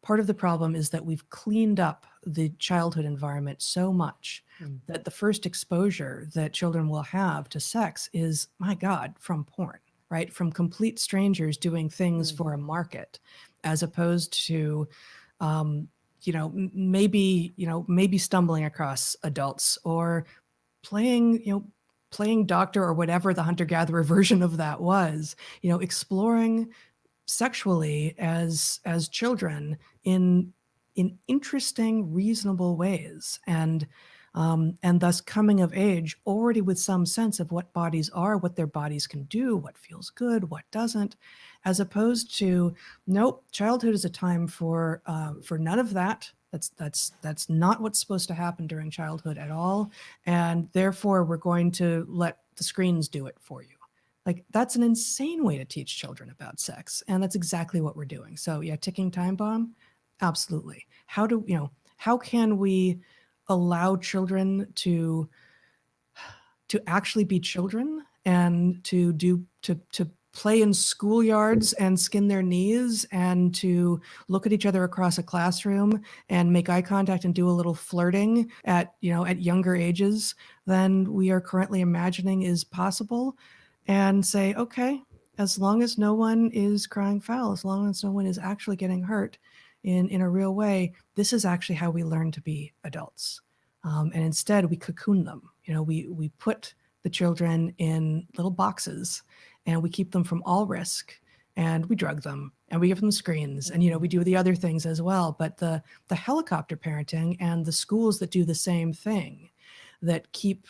part of the problem is that we've cleaned up the childhood environment so much that the first exposure that children will have to sex is, my God, from porn, right? From complete strangers doing things for a market, as opposed to maybe stumbling across adults or playing doctor or whatever the hunter-gatherer version of that was, exploring sexually as children in interesting, reasonable ways. And and thus coming of age already with some sense of what bodies are, what their bodies can do, what feels good, what doesn't, as opposed to, nope, childhood is a time for none of that. That's not what's supposed to happen during childhood at all, and therefore we're going to let the screens do it for you. Like, that's an insane way to teach children about sex, and that's exactly what we're doing. So yeah, ticking time bomb, absolutely. How can we allow children to actually be children and to play in schoolyards and skin their knees and to look at each other across a classroom and make eye contact and do a little flirting at younger ages than we are currently imagining is possible, and say, okay, as long as no one is crying foul, as long as no one is actually getting hurt in a real way, this is actually how we learn to be adults. And instead we cocoon them. We put the children in little boxes and we keep them from all risk, and we drug them and we give them screens, and we do the other things as well. But the helicopter parenting and the schools that do the same thing, that keep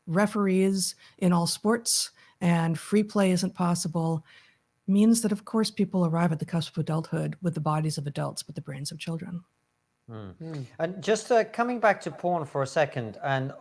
referees in all sports and free play isn't possible, means that of course people arrive at the cusp of adulthood with the bodies of adults but the brains of children. And just coming back to porn for a second, and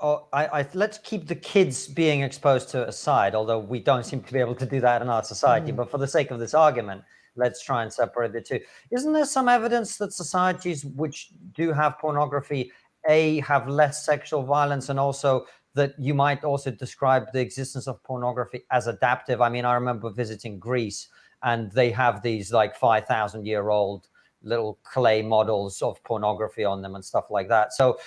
let's keep the kids being exposed to aside, although we don't seem to be able to do that in our society. But for the sake of this argument, let's try and separate the two. Isn't there some evidence that societies which do have pornography, have less sexual violence, and also that you might also describe the existence of pornography as adaptive? I mean, I remember visiting Greece, and they have these like 5,000-year-old little clay models of pornography on them and stuff like that. So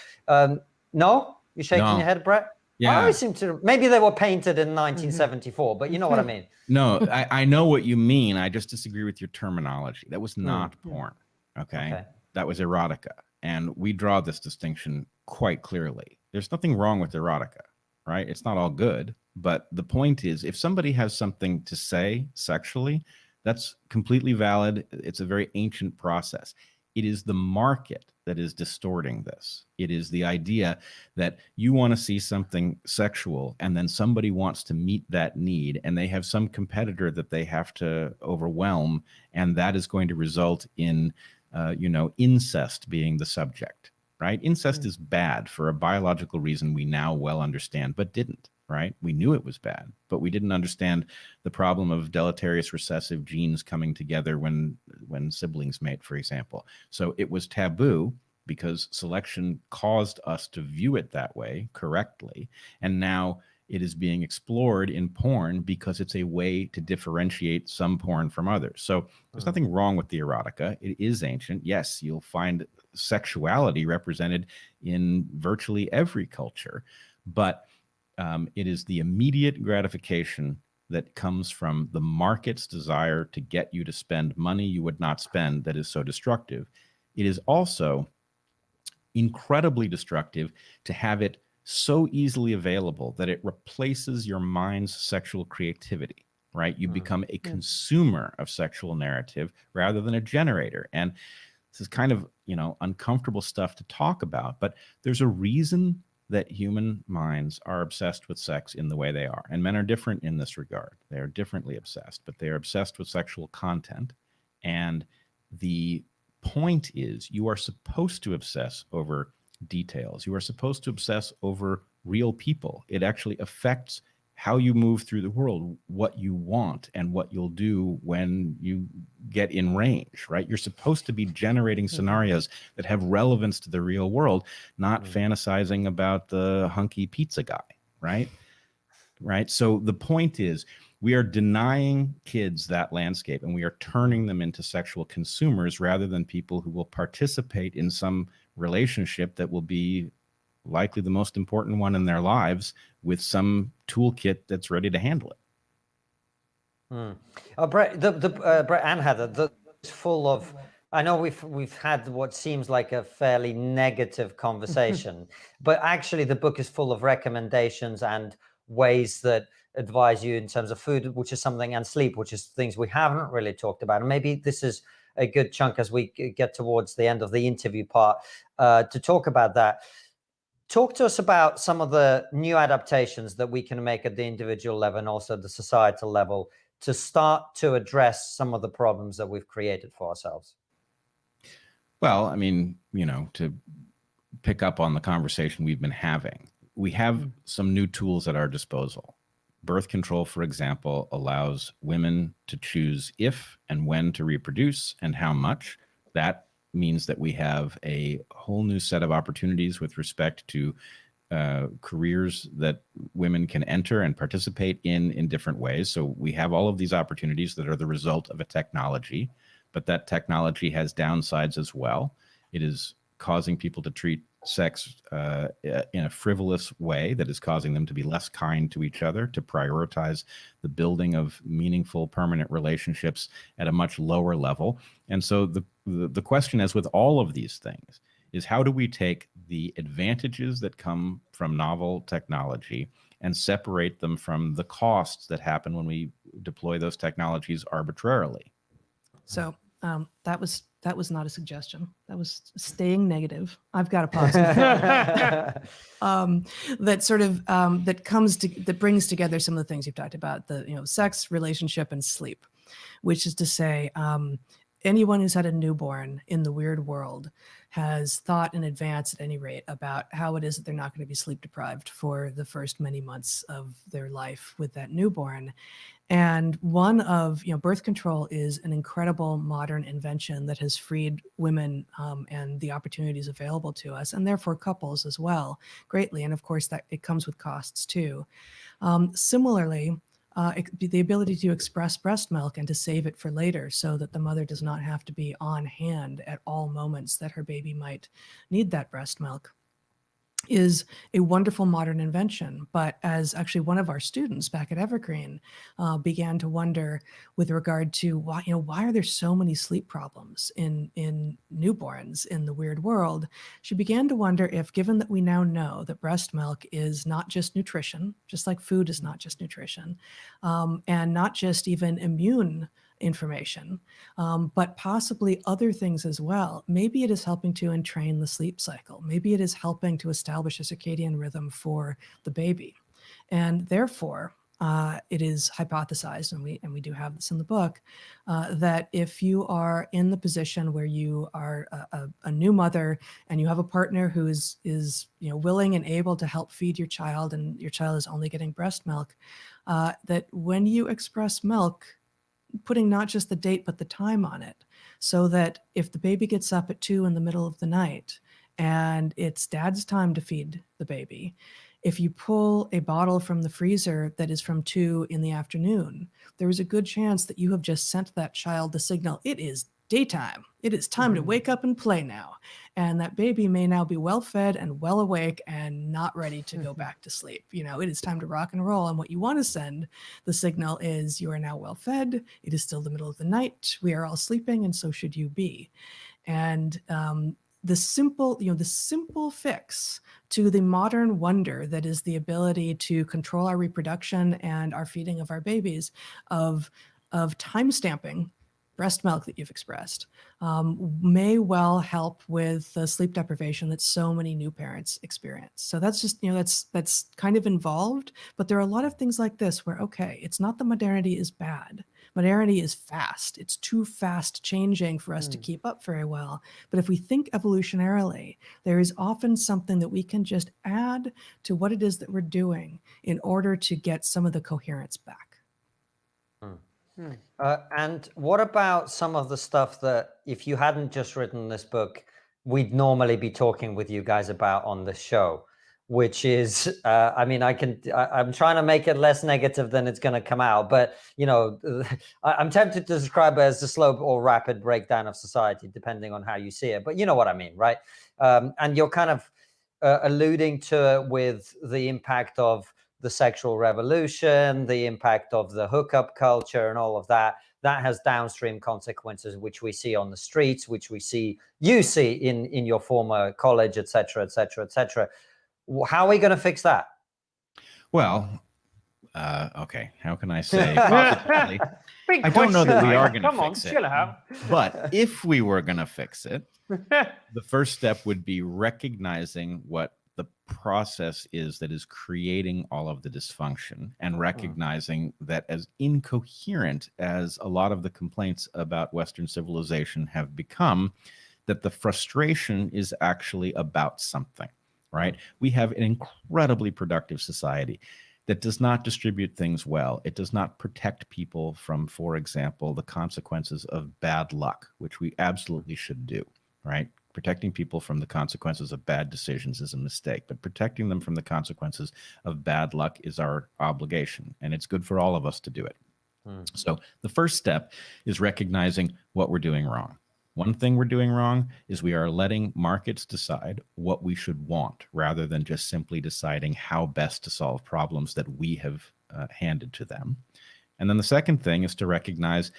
no, you're shaking your head, Bret? Yeah. I always seem to, maybe they were painted in 1974, but you know what I mean. No, I know what you mean. I just disagree with your terminology. That was not porn. Okay? That was erotica. And we draw this distinction quite clearly. There's nothing wrong with erotica, right? It's not all good. But the point is, if somebody has something to say sexually, that's completely valid. It's a very ancient process. It is the market that is distorting this. It is the idea that you want to see something sexual, and then somebody wants to meet that need, and they have some competitor that they have to overwhelm, and that is going to result in, incest being the subject, right? Incest is bad for a biological reason we now well understand, but didn't. Right? We knew it was bad, but we didn't understand the problem of deleterious recessive genes coming together when siblings mate, for example. So it was taboo because selection caused us to view it that way correctly. And now it is being explored in porn because it's a way to differentiate some porn from others. So there's nothing wrong with the erotica. It is ancient. Yes, you'll find sexuality represented in virtually every culture, but it is the immediate gratification that comes from the market's desire to get you to spend money you would not spend that is so destructive. It is also incredibly destructive to have it so easily available that it replaces your mind's sexual creativity, right? You become a consumer of sexual narrative rather than a generator. And this is kind of, uncomfortable stuff to talk about, but there's a reason that human minds are obsessed with sex in the way they are. And men are different in this regard. They are differently obsessed, but they are obsessed with sexual content. And the point is, you are supposed to obsess over details. You are supposed to obsess over real people. It actually affects how you move through the world, what you want, and what you'll do when you get in range, right? You're supposed to be generating scenarios that have relevance to the real world, not fantasizing about the hunky pizza guy, right? Right. So the point is, we are denying kids that landscape, and we are turning them into sexual consumers rather than people who will participate in some relationship that will be likely the most important one in their lives with some toolkit that's ready to handle it. Bret, Bret and Heather, it's full of, I know we've had what seems like a fairly negative conversation, but actually the book is full of recommendations and ways that advise you in terms of food, which is something, and sleep, which is things we haven't really talked about. And maybe this is a good chunk as we get towards the end of the interview part to talk about that. talk to us about some of the new adaptations that we can make at the individual level and also the societal level to start to address some of the problems that we've created for ourselves. Well, I mean, to pick up on the conversation we've been having, we have some new tools at our disposal. Birth control, for example, allows women to choose if and when to reproduce and how much. That means that we have a whole new set of opportunities with respect to careers that women can enter and participate in different ways. So we have all of these opportunities that are the result of a technology, but that technology has downsides as well. It is causing people to treat sex in a frivolous way that is causing them to be less kind to each other, to prioritize the building of meaningful, permanent relationships at a much lower level. And so the question is, with all of these things, is how do we take the advantages that come from novel technology and separate them from the costs that happen when we deploy those technologies arbitrarily? So that was not a suggestion. That was staying negative. I've got a positive. That sort of that brings together some of the things you've talked about: the sex, relationship, and sleep, which is to say, anyone who's had a newborn in the weird world has thought in advance, at any rate, about how it is that they're not going to be sleep deprived for the first many months of their life with that newborn. And one of, birth control is an incredible modern invention that has freed women and the opportunities available to us, and therefore couples as well, greatly. And of course, that it comes with costs too. Similarly, the ability to express breast milk and to save it for later so that the mother does not have to be on hand at all moments that her baby might need that breast milk is a wonderful modern invention. But as actually one of our students back at Evergreen began to wonder with regard to why are there so many sleep problems in newborns in the weird world, she began to wonder if, given that we now know that breast milk is not just nutrition, just like food is not just nutrition, and not just even immune information, but possibly other things as well. Maybe it is helping to entrain the sleep cycle. Maybe it is helping to establish a circadian rhythm for the baby. And therefore, it is hypothesized, and we do have this in the book, that if you are in the position where you are a new mother and you have a partner who is willing and able to help feed your child, and your child is only getting breast milk, that when you express milk, putting not just the date, but the time on it, so that if the baby gets up at 2 in the middle of the night and it's dad's time to feed the baby, if you pull a bottle from the freezer that is from 2 in the afternoon, there is a good chance that you have just sent that child the signal, it is daytime. It is time to wake up and play now. And that baby may now be well fed and well awake and not ready to go back to sleep. It is time to rock and roll. And what you want to send the signal is, you are now well fed. It is still the middle of the night. We are all sleeping, and so should you be. And the simple fix to the modern wonder that is the ability to control our reproduction and our feeding of our babies, of time stamping breast milk that you've expressed, may well help with the sleep deprivation that so many new parents experience. So that's just, that's kind of involved, but there are a lot of things like this where, okay, it's not that modernity is bad. Modernity is fast. It's too fast changing for us to keep up very well. But if we think evolutionarily, there is often something that we can just add to what it is that we're doing in order to get some of the coherence back. And what about some of the stuff that, if you hadn't just written this book, we'd normally be talking with you guys about on the show, which is, I'm trying to make it less negative than it's going to come out, but, I'm tempted to describe it as the slow or rapid breakdown of society, depending on how you see it, but you know what I mean, right? And you're kind of alluding to it with the impact of the sexual revolution, the impact of the hookup culture and all of that. That has downstream consequences, which we see on the streets, which you see in your former college, et cetera, et cetera, et cetera. How are we going to fix that? Well, okay. How can I say positively? I don't know that we are going to fix it. Chill out. But if we were going to fix it, the first step would be recognizing what the process is that is creating all of the dysfunction, and recognizing that as incoherent as a lot of the complaints about Western civilization have become, that the frustration is actually about something, right? We have an incredibly productive society that does not distribute things well. It does not protect people from, for example, the consequences of bad luck, which we absolutely should do, right? Protecting people from the consequences of bad decisions is a mistake, but protecting them from the consequences of bad luck is our obligation, and it's good for all of us to do it. So the first step is recognizing what we're doing wrong. One thing we're doing wrong is we are letting markets decide what we should want, rather than just simply deciding how best to solve problems that we have handed to them. And then the second thing is to recognize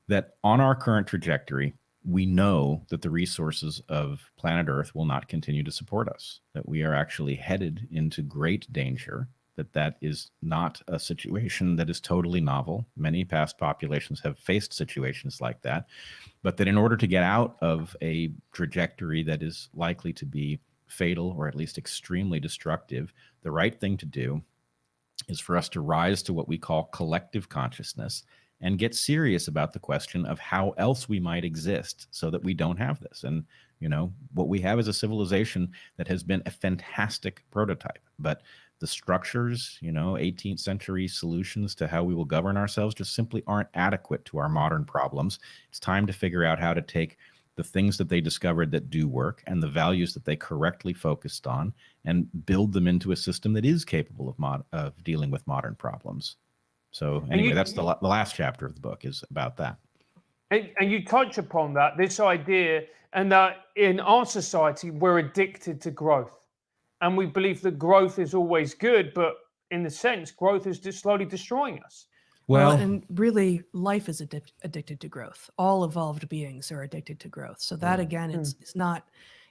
that on our current trajectory, we know that the resources of planet Earth will not continue to support us, that we are actually headed into great danger, that is not a situation that is totally novel. Many past populations have faced situations like that, but that in order to get out of a trajectory that is likely to be fatal or at least extremely destructive, the right thing to do is for us to rise to what we call collective consciousness and get serious about the question of how else we might exist so that we don't have this. And, what we have is a civilization that has been a fantastic prototype, but the structures, 18th century solutions to how we will govern ourselves just simply aren't adequate to our modern problems. It's time to figure out how to take the things that they discovered that do work and the values that they correctly focused on and build them into a system that is capable of dealing with modern problems. So anyway, that's the last chapter of the book is about that. And you touch upon that, this idea, and that in our society, we're addicted to growth. And we believe that growth is always good, but in the sense, growth is just slowly destroying us. Well, and really, life is addicted to growth. All evolved beings are addicted to growth. So that again,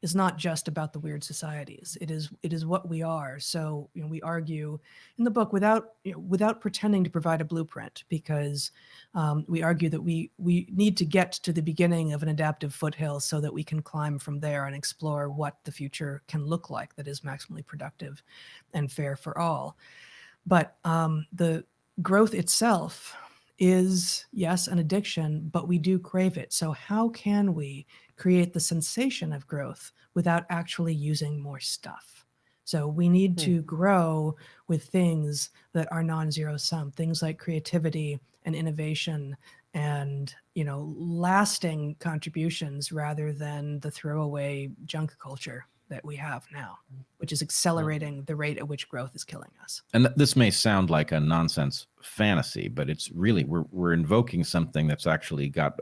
it's not just about the weird societies. It is what we are. So we argue in the book without pretending to provide a blueprint, because we argue that we need to get to the beginning of an adaptive foothill so that we can climb from there and explore what the future can look like that is maximally productive and fair for all. But the growth itself is, yes, an addiction, but we do crave it. So how can we create the sensation of growth without actually using more stuff? So we need to grow with things that are non-zero sum, things like creativity and innovation and, lasting contributions rather than the throwaway junk culture that we have now, which is accelerating the rate at which growth is killing us. And this may sound like a nonsense fantasy, but it's really, we're invoking something that's actually got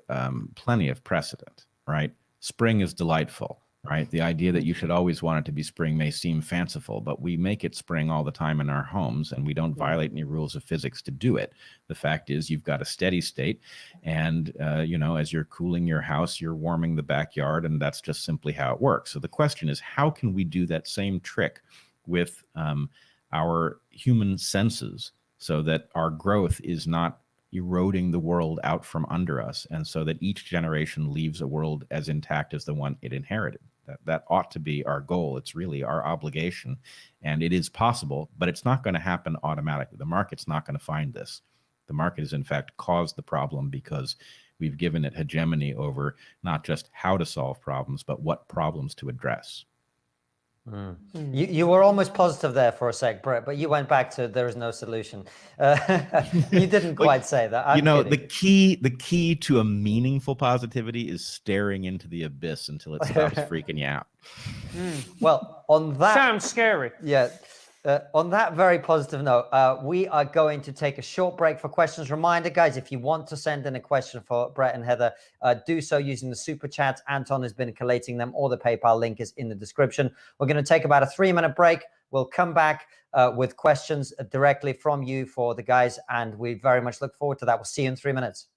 plenty of precedent, right? Spring is delightful, right? The idea that you should always want it to be spring may seem fanciful, but we make it spring all the time in our homes, and we don't violate any rules of physics to do it. The fact is you've got a steady state, and as you're cooling your house, you're warming the backyard, and that's just simply how it works. So the question is, how can we do that same trick with our human senses so that our growth is not eroding the world out from under us, and so that each generation leaves a world as intact as the one it inherited? That ought to be our goal. It's really our obligation, and it is possible, but it's not going to happen automatically. The market's not going to find this. The market has in fact caused the problem because we've given it hegemony over not just how to solve problems, but what problems to address. You were almost positive there for a sec, Bret, but you went back to there is no solution. You didn't quite say that. I'm kidding. The key to a meaningful positivity is staring into the abyss until it stops freaking you out. Well, on that sounds scary. Yeah. On that very positive note, we are going to take a short break for questions. Reminder, guys, if you want to send in a question for Bret and Heather, do so using the super chats. Anton has been collating them, or the PayPal link is in the description. We're going to take about a 3-minute break. We'll come back with questions directly from you for the guys, and we very much look forward to that. We'll see you in 3 minutes.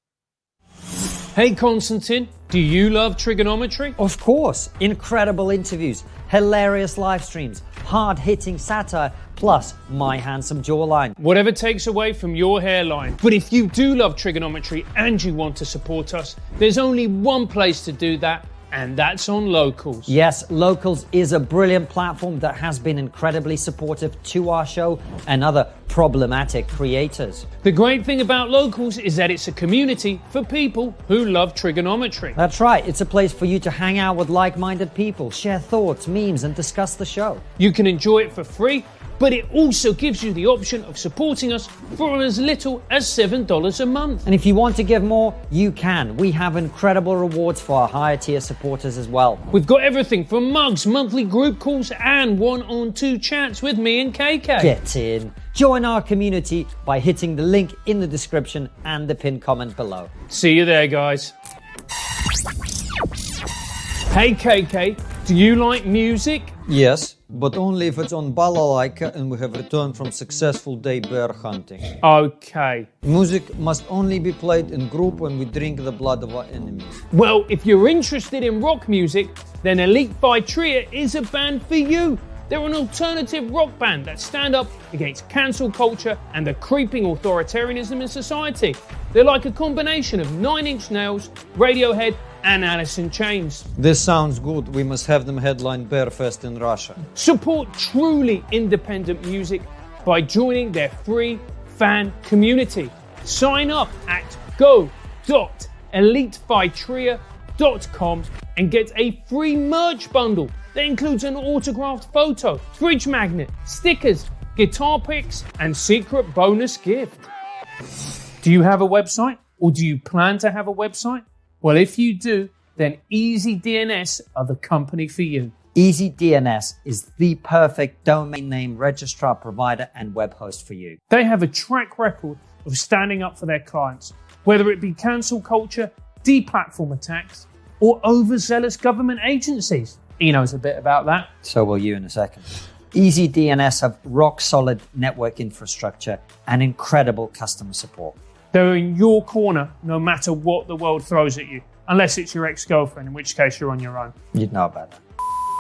Hey, Konstantin, do you love trigonometry? Of course, incredible interviews, hilarious live streams, hard-hitting satire, plus my handsome jawline. Whatever takes away from your hairline. But if you do love trigonometry and you want to support us, there's only one place to do that: and that's on Locals. Yes, Locals is a brilliant platform that has been incredibly supportive to our show and other problematic creators. The great thing about Locals is that it's a community for people who love trigonometry. That's right, it's a place for you to hang out with like-minded people, share thoughts, memes, and discuss the show. You can enjoy it for free, but it also gives you the option of supporting us for as little as $7 a month. And if you want to give more, you can. We have incredible rewards for our higher tier supporters as well. We've got everything from mugs, monthly group calls, and one-on-two chats with me and KK. Get in. Join our community by hitting the link in the description and the pinned comment below. See you there, guys. Hey KK, do you like music? Yes, but only if it's on balalaika and we have returned from successful day bear hunting. Okay. Music must only be played in group when we drink the blood of our enemies. Well, if you're interested in rock music, then Elite Tria is a band for you. They're an alternative rock band that stand up against cancel culture and the creeping authoritarianism in society. They're like a combination of 9 Inch Nails, Radiohead, and Alice in Chains. This sounds good. We must have them headline Bearfest in Russia. Support truly independent music by joining their free fan community. Sign up at go.elitefightria.com and get a free merch bundle that includes an autographed photo, fridge magnet, stickers, guitar picks, and secret bonus gift. Do you have a website, or do you plan to have a website? Well, if you do, then EasyDNS are the company for you. EasyDNS is the perfect domain name registrar provider and web host for you. They have a track record of standing up for their clients, whether it be cancel culture, deplatform attacks, or overzealous government agencies. He knows a bit about that. So will you in a second. EasyDNS have rock solid network infrastructure and incredible customer support. They're in your corner no matter what the world throws at you, unless it's your ex-girlfriend, in which case you're on your own. You'd know about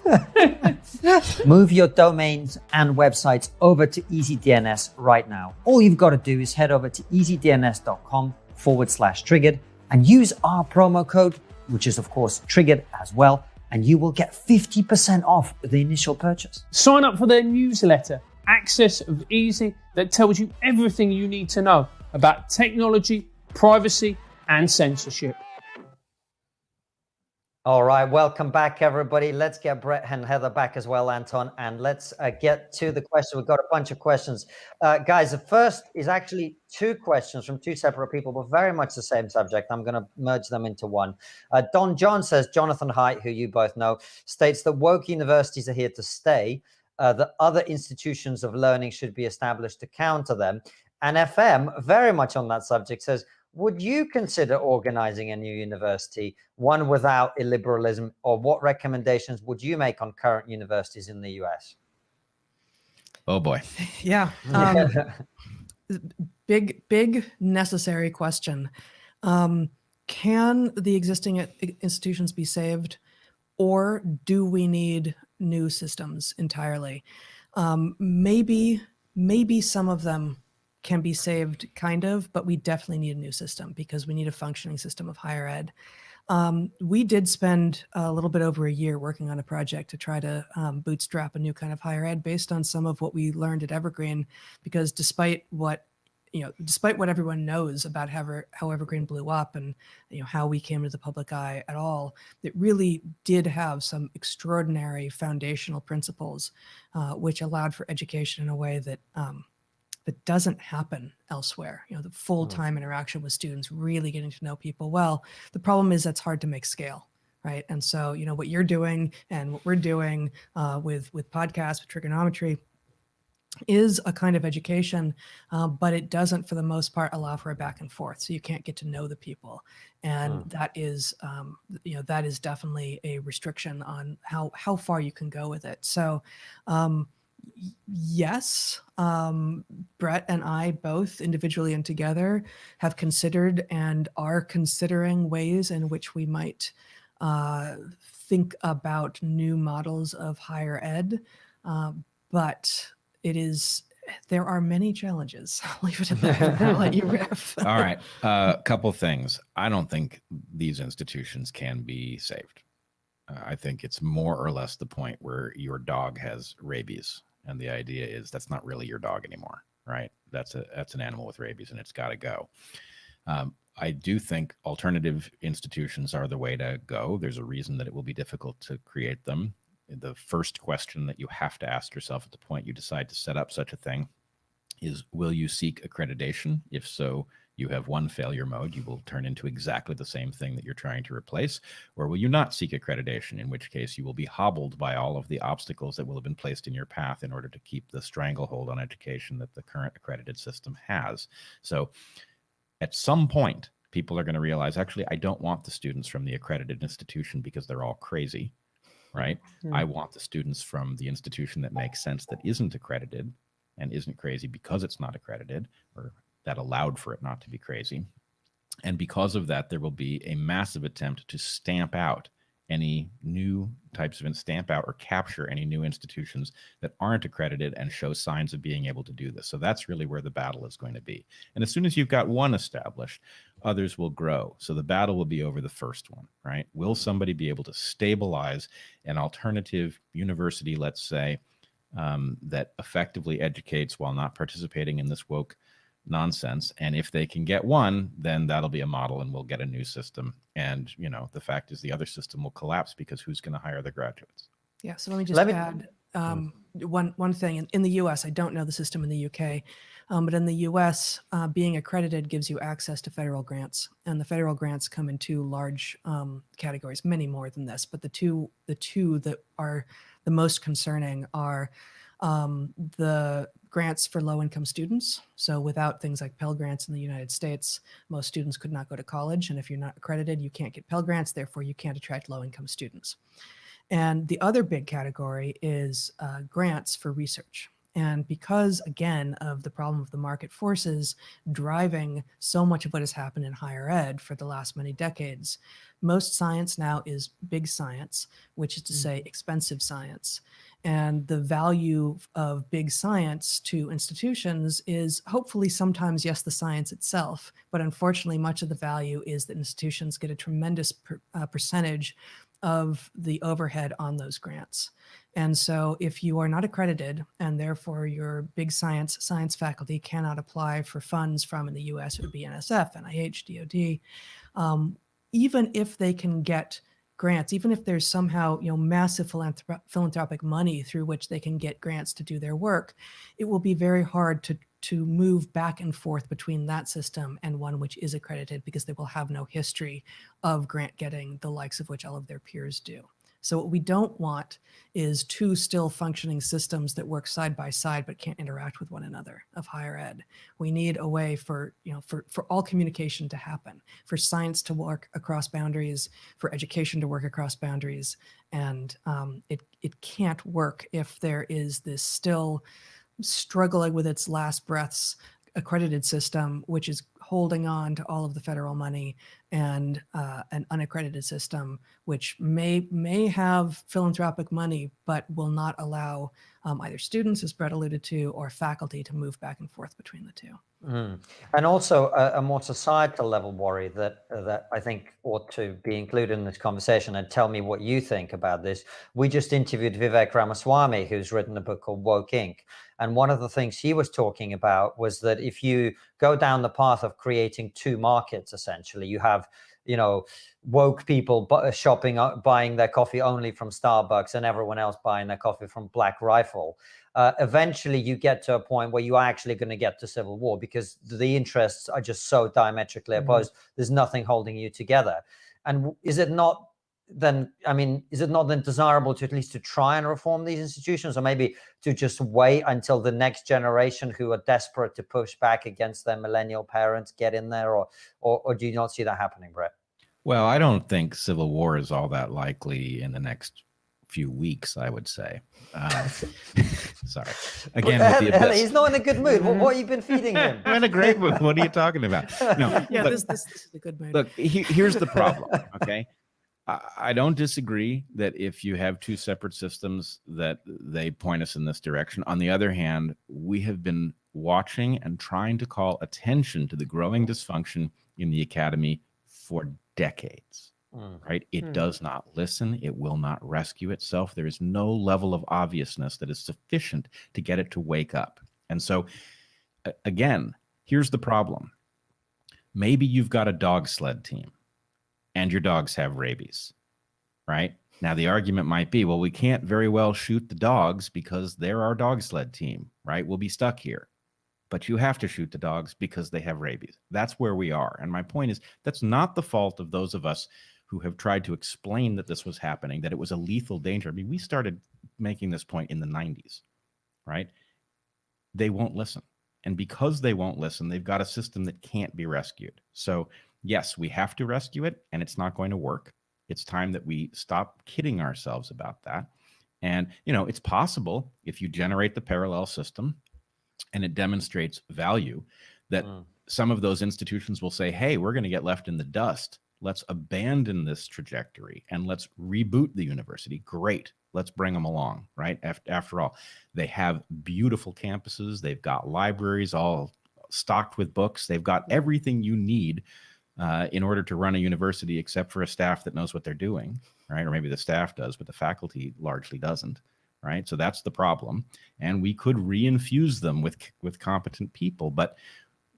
that. Move your domains and websites over to EasyDNS right now. All you've got to do is head over to easydns.com/triggered and use our promo code, which is of course triggered as well, and you will get 50% off the initial purchase. Sign up for their newsletter, Access of Easy, that tells you everything you need to know about technology, privacy, and censorship. All right, welcome back, everybody. Let's get Bret and Heather back as well, Anton, and let's get to the question. We've got a bunch of questions. Guys, the first is actually 2 questions from 2 separate people, but very much the same subject. I'm going to merge them into one. Don John says, Jonathan Haidt, who you both know, states that woke universities are here to stay, that other institutions of learning should be established to counter them. And FM, very much on that subject, says, would you consider organizing a new university, one without illiberalism, or what recommendations would you make on current universities in the US? Oh boy. Yeah. Big necessary question. Can the existing institutions be saved, or do we need new systems entirely? Maybe some of them can be saved, kind of, but we definitely need a new system because we need a functioning system of higher ed. We did spend a little bit over a year working on a project to try to bootstrap a new kind of higher ed based on some of what we learned at Evergreen, because despite what everyone knows about how Evergreen blew up and how we came to the public eye at all, it really did have some extraordinary foundational principles which allowed for education in a way that doesn't happen elsewhere. The full-time interaction with students, really getting to know people well. The problem is that's hard to make scale, right? And so, what you're doing and what we're doing with podcasts, with trigonometry, is a kind of education, but it doesn't, for the most part, allow for a back and forth. So you can't get to know the people, and that is definitely a restriction on how far you can go with it. So. Yes, Bret and I both individually and together have considered and are considering ways in which we might think about new models of higher ed, but there are many challenges. I'll leave it at that. I'll let you riff. All right, a couple things. I don't think these institutions can be saved. I think it's more or less the point where your dog has rabies, and the idea is that's not really your dog anymore, right? That's an animal with rabies, and it's got to go. I do think alternative institutions are the way to go. There's a reason that it will be difficult to create them. The first question that you have to ask yourself at the point you decide to set up such a thing is, will you seek accreditation? If so, you have one failure mode. You will turn into exactly the same thing that you're trying to replace. Or will you not seek accreditation, in which case you will be hobbled by all of the obstacles that will have been placed in your path in order to keep the stranglehold on education that the current accredited system has. So at some point, people are going to realize, actually, I don't want the students from the accredited institution because they're all crazy, right? I want the students from the institution that makes sense, that isn't accredited and isn't crazy because it's not accredited, or that allowed for it not to be crazy. And because of that, there will be a massive attempt to stamp out any new types of stamp out or capture any new institutions that aren't accredited and show signs of being able to do this. So that's really where the battle is going to be. And as soon as you've got one established, others will grow. So the battle will be over the first one, right? Will somebody be able to stabilize an alternative university, let's say, that effectively educates while not participating in this woke nonsense? And if they can get one, then that'll be a model, and we'll get a new system. And, you know, the fact is the other system will collapse, because who's going to hire the graduates? Yeah. So let me just add one thing. In the US, I don't know the system in the UK, but in the US, being accredited gives you access to federal grants. And the federal grants come in two large categories, many more than this, but the two that are the most concerning are the grants for low-income students. So without things like Pell Grants in the United States, most students could not go to college. And if you're not accredited, you can't get Pell Grants. Therefore, you can't attract low-income students. And the other big category is grants for research. And because, again, of the problem of the market forces driving so much of what has happened in higher ed for the last many decades, most science now is big science, which is to say expensive science. And the value of big science to institutions is hopefully sometimes, yes, the science itself, but unfortunately much of the value is that institutions get a tremendous percentage of the overhead on those grants. And so if you are not accredited, and therefore your big science faculty cannot apply for funds from, in the US, it would be NSF, NIH, DOD, even if they can get grants, even if there's somehow, you know, massive philanthropic money through which they can get grants to do their work, it will be very hard to move back and forth between that system and one which is accredited, because they will have no history of grant getting, the likes of which all of their peers do. So what we don't want is two still functioning systems that work side by side but can't interact with one another of higher ed. We need a way for, you know, for all communication to happen, for science to work across boundaries, for education to work across boundaries. And it can't work if there is this still struggling with its last breaths accredited system, which is holding on to all of the federal money, and an unaccredited system, which may have philanthropic money, but will not allow either students, as Bret alluded to, or faculty to move back and forth between the two. And also a more societal level worry that I think ought to be included in this conversation, and tell me what you think about this. We just interviewed Vivek Ramaswamy, who's written a book called Woke Inc. And one of the things he was talking about was that if you go down the path of creating two markets, essentially, you have, you know, woke people shopping, buying their coffee only from Starbucks, and everyone else buying their coffee from Black Rifle. Eventually you get to a point where you are actually going to get to civil war, because the interests are just so diametrically opposed. There's nothing holding you together. And is it not then desirable to at least to try and reform these institutions, or maybe to just wait until the next generation who are desperate to push back against their millennial parents get in there, or do you not see that happening, Bret? Well, I don't think civil war is all that likely in the next few weeks, I would say. Sorry. Again, he's not in a good mood. What have you been feeding him? I'm in a great mood. What are you talking about? No. Yeah, look, this is a good mood. Look, here's the problem, okay? I don't disagree that if you have two separate systems that they point us in this direction. On the other hand, we have been watching and trying to call attention to the growing dysfunction in the academy for decades. right? It does not listen. It will not rescue itself. There is no level of obviousness that is sufficient to get it to wake up. And so, again, here's the problem. Maybe you've got a dog sled team and your dogs have rabies, right? Now, the argument might be, well, we can't very well shoot the dogs because they're our dog sled team, right? We'll be stuck here. But you have to shoot the dogs because they have rabies. That's where we are. And my point is, that's not the fault of those of us who have tried to explain that this was happening, that it was a lethal danger. I mean, we started making this point in the 90s, right? They won't listen. And because they won't listen, they've got a system that can't be rescued. So yes, we have to rescue it, and it's not going to work. It's time that we stop kidding ourselves about that. And, you know, it's possible if you generate the parallel system and it demonstrates value, that some of those institutions will say, hey, we're going to get left in the dust. Let's abandon this trajectory and let's reboot the university. Great. Let's bring them along, right? After all, they have beautiful campuses. They've got libraries all stocked with books. They've got everything you need in order to run a university, except for a staff that knows what they're doing, right? Or maybe the staff does, but the faculty largely doesn't, right? So that's the problem. And we could reinfuse them with competent people. But,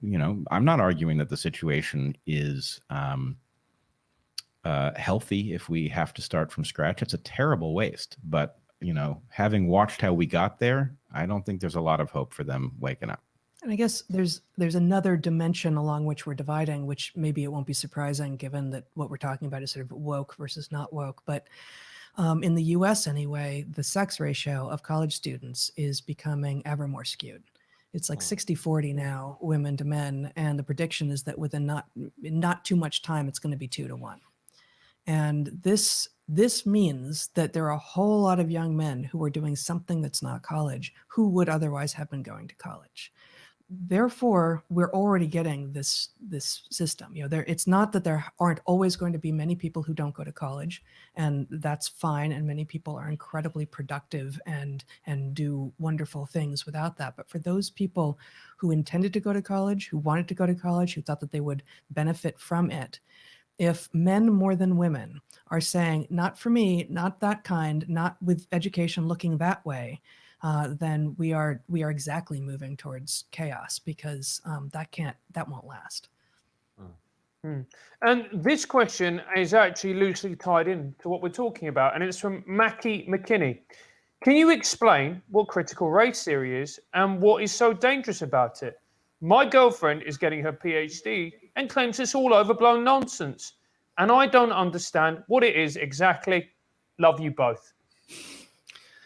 you know, I'm not arguing that the situation is healthy if we have to start from scratch. It's a terrible waste. But, you know, having watched how we got there, I don't think there's a lot of hope for them waking up. And I guess there's another dimension along which we're dividing, which maybe it won't be surprising given that what we're talking about is sort of woke versus not woke. But in the US anyway, the sex ratio of college students is becoming ever more skewed. It's like 60-40 now, women to men. And the prediction is that within not too much time, it's going to be 2-1. And this means that there are a whole lot of young men who are doing something that's not college, who would otherwise have been going to college. Therefore, we're already getting this system. You know, it's not that there aren't always going to be many people who don't go to college, and that's fine. And many people are incredibly productive and do wonderful things without that. But for those people who intended to go to college, who wanted to go to college, who thought that they would benefit from it, if men more than women are saying, not for me, not that kind, not with education looking that way, then we are exactly moving towards chaos, because that won't last. And this question is actually loosely tied in to what we're talking about, and it's from Mackie McKinney. Can you explain what critical race theory is and what is so dangerous about it? My girlfriend is getting her PhD and claims it's all overblown nonsense, and I don't understand what it is exactly. Love you both.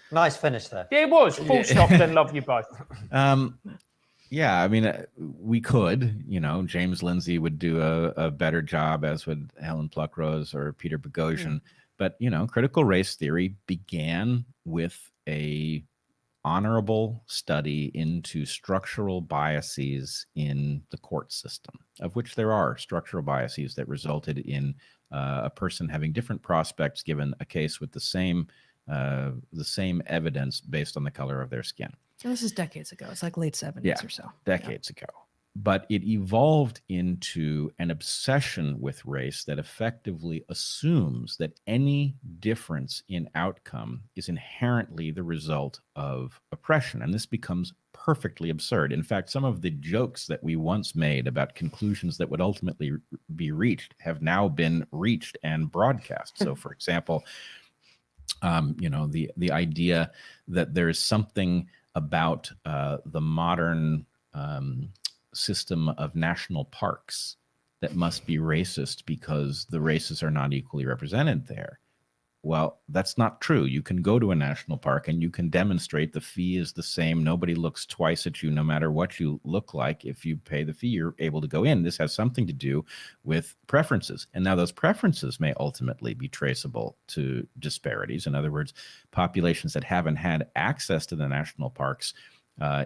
Nice finish there. Yeah, it was. Full stop, then love you both. Yeah, I mean, we could, you know, James Lindsay would do a better job, as would Helen Pluckrose or Peter Boghossian. But, you know, critical race theory began with a honorable study into structural biases in the court system, of which there are structural biases that resulted in a person having different prospects given a case with the same evidence based on the color of their skin. So this is decades ago. It's like late 70s or so. Decades ago. But it evolved into an obsession with race that effectively assumes that any difference in outcome is inherently the result of oppression. And this becomes perfectly absurd. In fact, some of the jokes that we once made about conclusions that would ultimately be reached have now been reached and broadcast. So, for example, you know, the idea that there's something about the modern system of national parks that must be racist because the races are not equally represented there. Well, that's not true. You can go to a national park and you can demonstrate the fee is the same. Nobody looks twice at you no matter what you look like. If you pay the fee, you're able to go in. This has something to do with preferences. And now those preferences may ultimately be traceable to disparities. In other words, populations that haven't had access to the national parks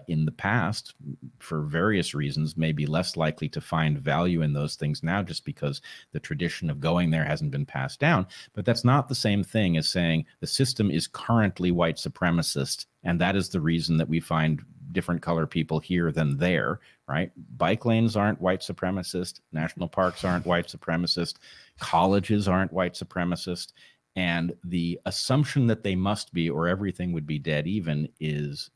in the past, for various reasons, may be less likely to find value in those things now just because the tradition of going there hasn't been passed down. But that's not the same thing as saying the system is currently white supremacist, and that is the reason that we find different color people here than there, right? Bike lanes aren't white supremacist. National parks aren't white supremacist. colleges aren't white supremacist, and the assumption that they must be or everything would be dead even is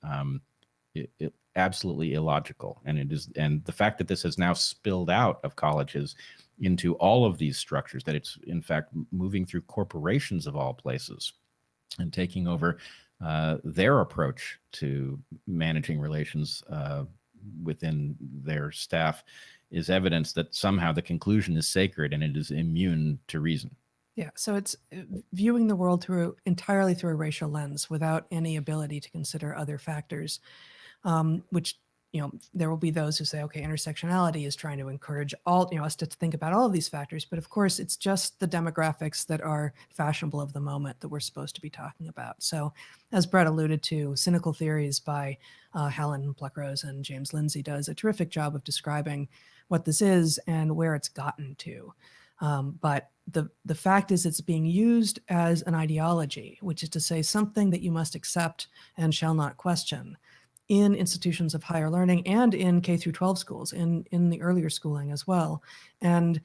absolutely illogical. And the fact that this has now spilled out of colleges into all of these structures, that it's in fact moving through corporations of all places and taking over their approach to managing relations within their staff, is evidence that somehow the conclusion is sacred and it is immune to reason. Yeah, so it's viewing the world entirely through a racial lens without any ability to consider other factors, which, there will be those who say, okay, intersectionality is trying to encourage us to think about all of these factors. But of course, it's just the demographics that are fashionable of the moment that we're supposed to be talking about. So as Bret alluded to, cynical theories by Helen Pluckrose and James Lindsay does a terrific job of describing what this is and where it's gotten to. But the fact is it's being used as an ideology, which is to say something that you must accept and shall not question in institutions of higher learning and in K through 12 schools, in the earlier schooling as well. And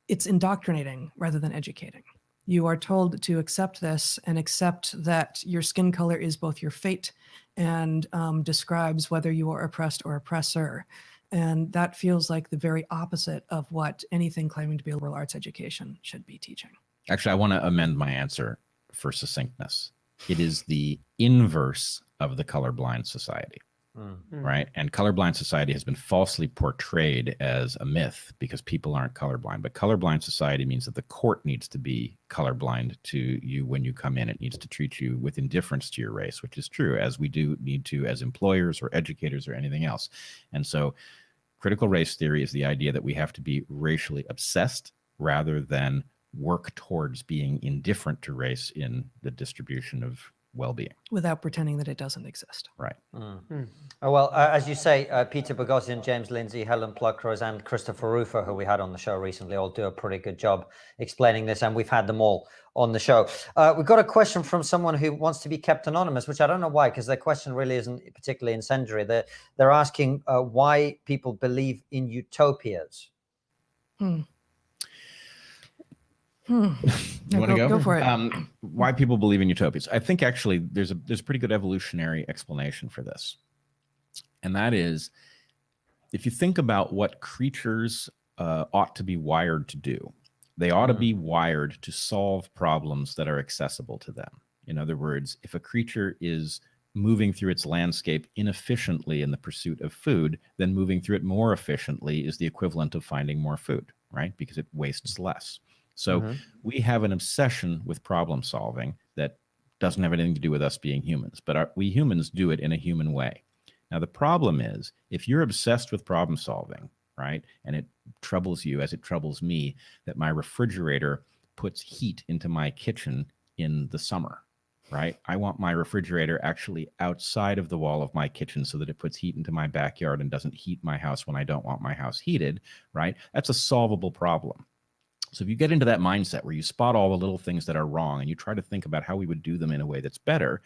it's indoctrinating rather than educating. You are told to accept this and accept that your skin color is both your fate and describes whether you are oppressed or oppressor. And that feels like the very opposite of what anything claiming to be a liberal arts education should be teaching. Actually, I want to amend my answer for succinctness. It is the inverse of the colorblind society, right? And colorblind society has been falsely portrayed as a myth because people aren't colorblind. But colorblind society means that the court needs to be colorblind to you when you come in. It needs to treat you with indifference to your race, which is true, as we do need to as employers or educators or anything else. And so critical race theory is the idea that we have to be racially obsessed rather than work towards being indifferent to race in the distribution of well-being. Without pretending that it doesn't exist. Right. Oh, well, as you say, Peter Boghossian, James Lindsay, Helen Pluckrose, and Christopher Rufo, who we had on the show recently, all do a pretty good job explaining this, and we've had them all on the show. We've got a question from someone who wants to be kept anonymous, which I don't know why, because their question really isn't particularly incendiary. They're asking why people believe in utopias. You want to go? Go for it. Why people believe in utopias? I think actually there's a pretty good evolutionary explanation for this. And that is, if you think about what creatures ought to be wired to do, they ought to be wired to solve problems that are accessible to them. In other words, if a creature is moving through its landscape inefficiently in the pursuit of food, then moving through it more efficiently is the equivalent of finding more food, right? Because it wastes less. So we have an obsession with problem solving that doesn't have anything to do with us being humans, but we humans do it in a human way. Now, the problem is if you're obsessed with problem solving, right, and it troubles you as it troubles me that my refrigerator puts heat into my kitchen in the summer, right? I want my refrigerator actually outside of the wall of my kitchen so that it puts heat into my backyard and doesn't heat my house when I don't want my house heated, right? That's a solvable problem. So if you get into that mindset where you spot all the little things that are wrong and you try to think about how we would do them in a way that's better,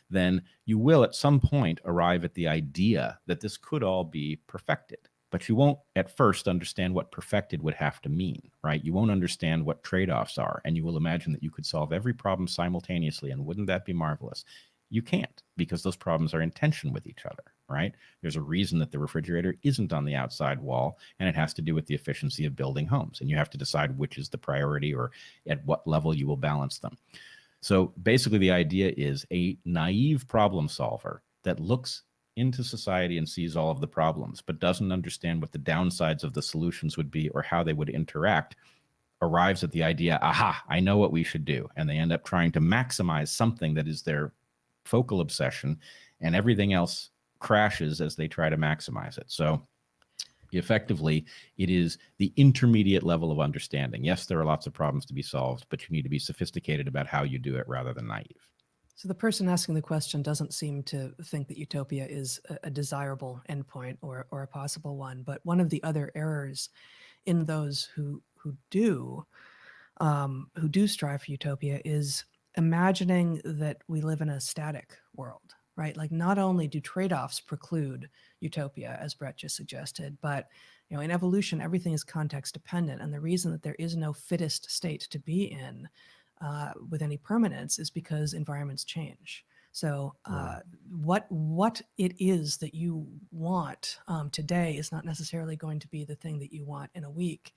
then you will at some point arrive at the idea that this could all be perfected. But you won't at first understand what perfected would have to mean, right? You won't understand what trade-offs are, and you will imagine that you could solve every problem simultaneously, and wouldn't that be marvelous? You can't, because those problems are in tension with each other, right? There's a reason that the refrigerator isn't on the outside wall, and it has to do with the efficiency of building homes. And you have to decide which is the priority or at what level you will balance them. So basically the idea is a naive problem solver that looks into society and sees all of the problems, but doesn't understand what the downsides of the solutions would be or how they would interact, arrives at the idea, aha, I know what we should do. And they end up trying to maximize something that is their focal obsession, and everything else crashes as they try to maximize it. So effectively, it is the intermediate level of understanding. Yes, there are lots of problems to be solved, but you need to be sophisticated about how you do it rather than naive. So the person asking the question doesn't seem to think that utopia is a desirable endpoint or a possible one. But one of the other errors in those who do strive for utopia is imagining that we live in a static world, right? Like not only do trade-offs preclude utopia, as Bret just suggested, but in evolution, everything is context dependent. And the reason that there is no fittest state to be in with any permanence is because environments change. So what it is that you want today is not necessarily going to be the thing that you want in a week.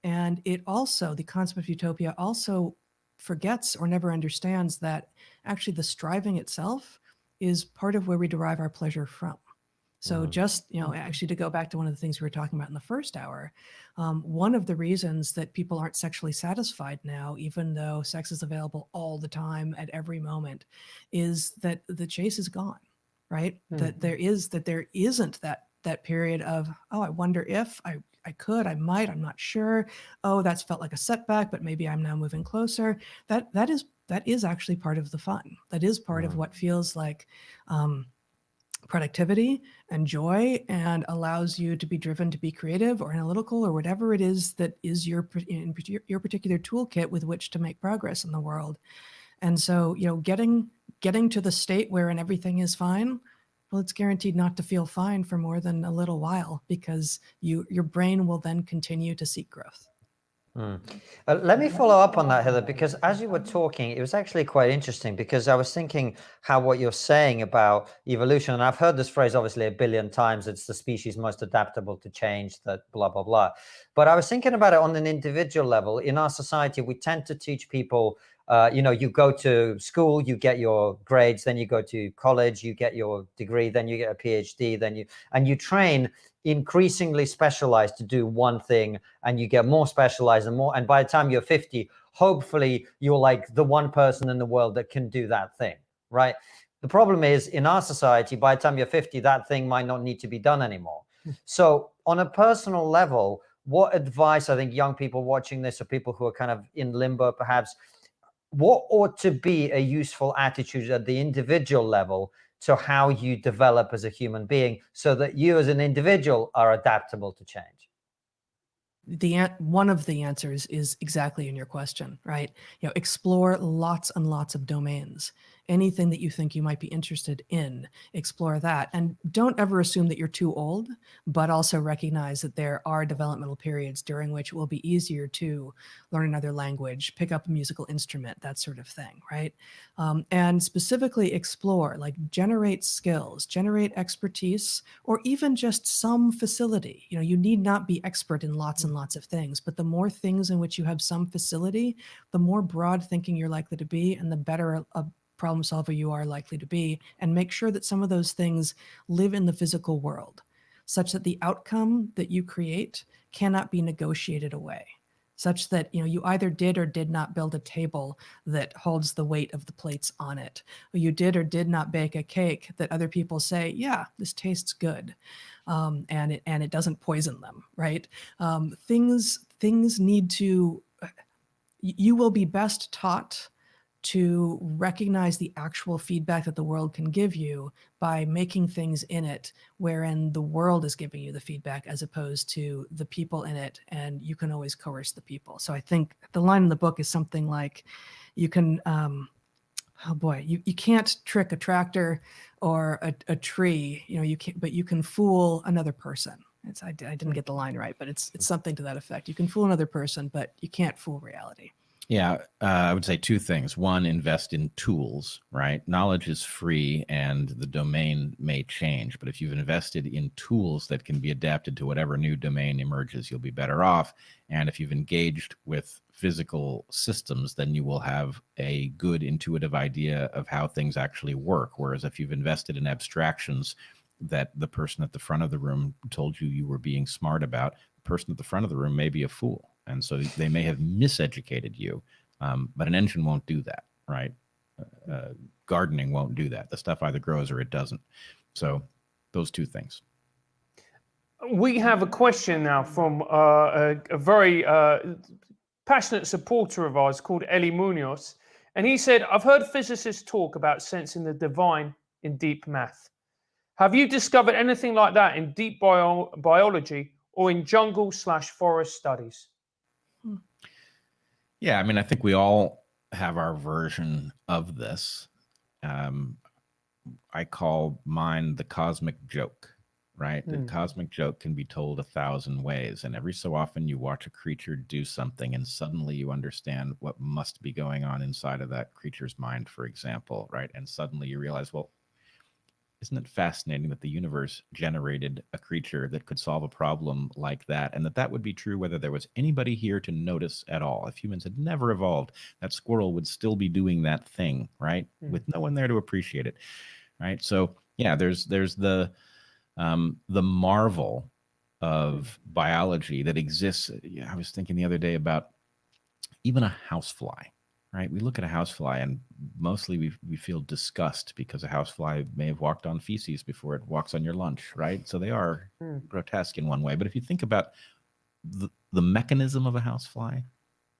And it also, the concept of utopia also forgets or never understands that actually the striving itself is part of where we derive our pleasure from. So just, actually to go back to one of the things we were talking about in the first hour, one of the reasons that people aren't sexually satisfied now, even though sex is available all the time at every moment, is that the chase is gone, right? That there isn't that period of, oh, I wonder if I could, I might, I'm not sure. Oh, that's felt like a setback, but maybe I'm now moving closer. That is actually part of the fun. That is part of what feels like productivity and joy, and allows you to be driven to be creative or analytical or whatever it is that is your particular toolkit with which to make progress in the world. And so, getting to the state wherein everything is fine, well, it's guaranteed not to feel fine for more than a little while, because your brain will then continue to seek growth. Let me follow up on that, Heather, because as you were talking, it was actually quite interesting, because I was thinking how what you're saying about evolution, and I've heard this phrase obviously a billion times, it's the species most adaptable to change, that blah, blah, blah. But I was thinking about it on an individual level. In our society, we tend to teach people, you go to school, you get your grades, then you go to college, you get your degree, then you get a PhD, then you train increasingly specialized to do one thing, and you get more specialized and more, and by the time you're 50, hopefully you're like the one person in the world that can do that thing, right? The problem is, in our society, by the time you're 50, that thing might not need to be done anymore. So on a personal level, what advice, I think young people watching this, or people who are kind of in limbo perhaps, what ought to be a useful attitude at the individual level to how you develop as a human being, so that you as an individual are adaptable to change? One of the answers is exactly in your question, right? Explore lots and lots of domains. Anything that you think you might be interested in, explore that. And don't ever assume that you're too old, but also recognize that there are developmental periods during which it will be easier to learn another language, pick up a musical instrument, that sort of thing, right? And specifically explore, like generate skills, generate expertise, or even just some facility. You need not be expert in lots and lots of things, but the more things in which you have some facility, the more broad thinking you're likely to be, and the better a problem solver you are likely to be. And make sure that some of those things live in the physical world, such that the outcome that you create cannot be negotiated away, such that you either did or did not build a table that holds the weight of the plates on it, or you did or did not bake a cake that other people say, yeah, this tastes good, and it doesn't poison them, right? Things need to, you will be best taught to recognize the actual feedback that the world can give you by making things in it wherein the world is giving you the feedback, as opposed to the people in it, and you can always coerce the people. So I think the line in the book is something like, you can, you can't trick a tractor or a tree, you can't, but you can fool another person. I didn't get the line right, but it's something to that effect. You can fool another person, but you can't fool reality. Yeah, I would say two things. One, invest in tools, right? Knowledge is free and the domain may change, but if you've invested in tools that can be adapted to whatever new domain emerges, you'll be better off. And if you've engaged with physical systems, then you will have a good intuitive idea of how things actually work. Whereas if you've invested in abstractions that the person at the front of the room told you were being smart about, the person at the front of the room may be a fool. And so they may have miseducated you, but an engine won't do that, right? Gardening won't do that. The stuff either grows or it doesn't. So those two things. We have a question now from a very passionate supporter of ours called Eli Munoz. And he said, I've heard physicists talk about sensing the divine in deep math. Have you discovered anything like that in deep biology or in jungle/forest studies? Yeah, I mean, I think we all have our version of this. I call mine the cosmic joke, right? The cosmic joke can be told 1,000 ways. And every so often you watch a creature do something and suddenly you understand what must be going on inside of that creature's mind, for example, right? And suddenly you realize, well, isn't it fascinating that the universe generated a creature that could solve a problem like that, and that would be true whether there was anybody here to notice at all? If humans had never evolved, that squirrel would still be doing that thing, right? With no one there to appreciate it, right? So yeah, there's the marvel of biology that exists. I was thinking the other day about even a housefly, right? We look at a housefly and mostly we feel disgust because a housefly may have walked on feces before it walks on your lunch, right? So they are grotesque in one way. But if you think about the mechanism of a housefly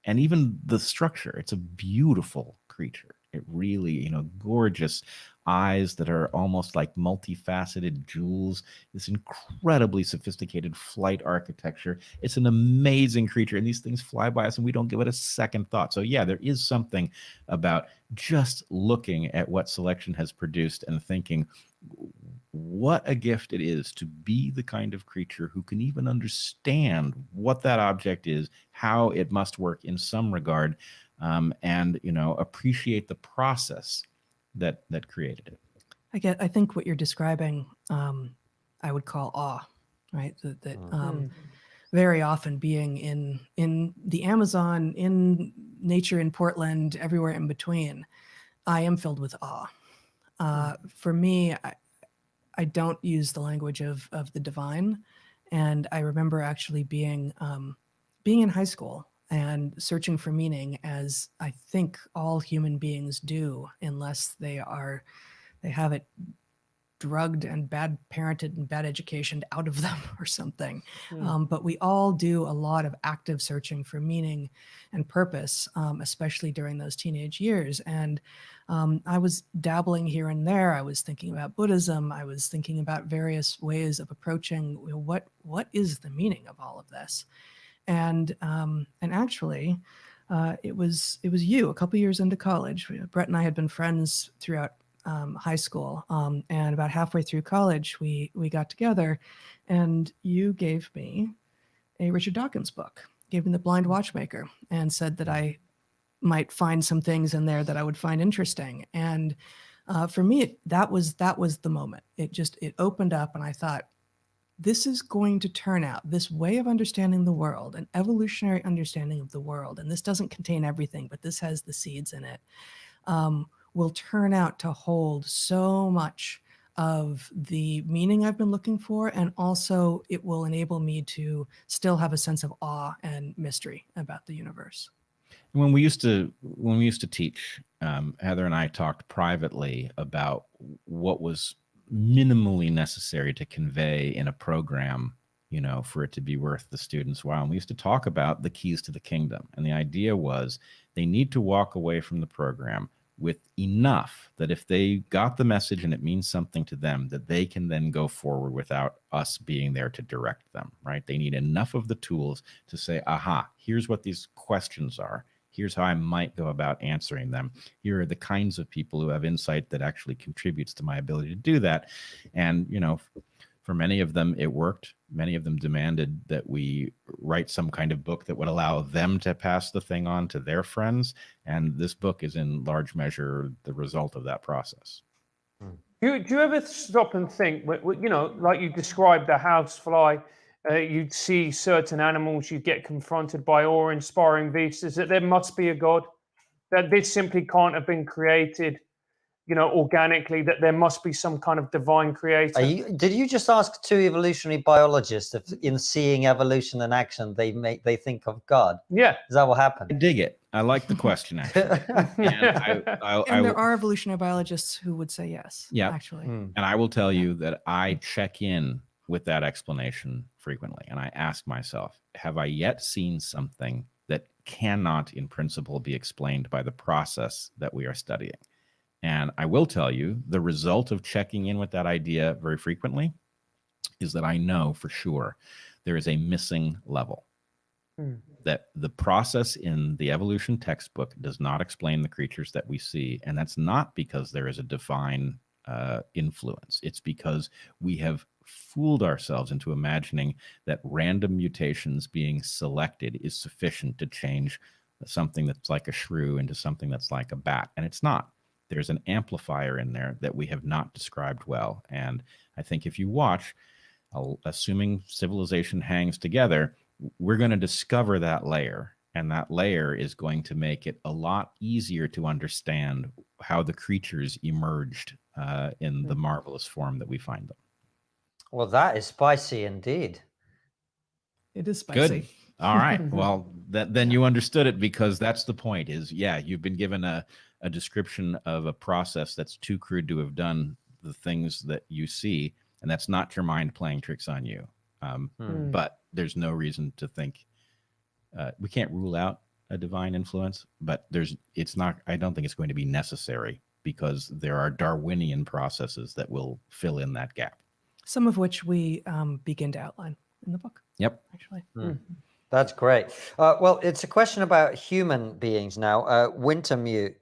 and even the structure, it's a beautiful creature. It really, gorgeous eyes that are almost like multifaceted jewels, this incredibly sophisticated flight architecture. It's an amazing creature, and these things fly by us and we don't give it a second thought. So yeah, there is something about just looking at what selection has produced and thinking, what a gift it is to be the kind of creature who can even understand what that object is, how it must work in some regard, and appreciate the process that created it. I think what you're describing, I would call awe, right? That very often being in the Amazon, in nature, in Portland, everywhere in between, I am filled with awe. For me, I don't use the language of the divine, and I remember actually being in high school and searching for meaning, as I think all human beings do, unless they have it drugged and bad parented and bad educated out of them or something. But we all do a lot of active searching for meaning and purpose, especially during those teenage years. And I was dabbling here and there. I was thinking about Buddhism. I was thinking about various ways of approaching what is the meaning of all of this. And actually, it was you a couple years into college. Bret and I had been friends throughout high school, and about halfway through college, we got together, and you gave me a Richard Dawkins book, gave me The Blind Watchmaker, and said that I might find some things in there that I would find interesting. And for me, that was the moment. It opened up, and I thought, this is going to turn out, this way of understanding the world, an evolutionary understanding of the world, and this doesn't contain everything, but this has the seeds in it, will turn out to hold so much of the meaning I've been looking for, and also it will enable me to still have a sense of awe and mystery about the universe. When we used to teach, Heather and I talked privately about what was minimally necessary to convey in a program, for it to be worth the students' while. And we used to talk about the keys to the kingdom. And the idea was they need to walk away from the program with enough that if they got the message and it means something to them, that they can then go forward without us being there to direct them, right? They need enough of the tools to say, aha, here's what these questions are. Here's how I might go about answering them. Here are the kinds of people who have insight that actually contributes to my ability to do that. And, for many of them, it worked. Many of them demanded that we write some kind of book that would allow them to pass the thing on to their friends. And this book is in large measure the result of that process. Do you ever stop and think, like you described the housefly, you'd see certain animals, you get confronted by awe-inspiring vistas, that there must be a God, that this simply can't have been created, organically, that there must be some kind of divine creator? Did you just ask two evolutionary biologists if in seeing evolution in action, they think of God? Yeah. Is that what happened? I dig it. I like the question, actually. And there are evolutionary biologists who would say yes, actually. And I will tell you that I check in with that explanation frequently. And I ask myself, have I yet seen something that cannot in principle be explained by the process that we are studying? And I will tell you, the result of checking in with that idea very frequently is that I know for sure there is a missing level. That the process in the evolution textbook does not explain the creatures that we see. And that's not because there is a divine influence. It's because we have fooled ourselves into imagining that random mutations being selected is sufficient to change something that's like a shrew into something that's like a bat. And it's not. There's an amplifier in there that we have not described well. And I think if you watch, assuming civilization hangs together, we're going to discover that layer. And that layer is going to make it a lot easier to understand how the creatures emerged in the marvelous form that we find them. Well, that is spicy indeed. It is spicy. Good. All right. Well, then you understood it, because that's the point is, yeah, you've been given a description of a process that's too crude to have done the things that you see. And that's not your mind playing tricks on you. But there's no reason to think we can't rule out a divine influence, but I don't think it's going to be necessary, because there are Darwinian processes that will fill in that gap. Some of which we begin to outline in the book. Yep. Actually. That's great. Well, it's a question about human beings now. Wintermute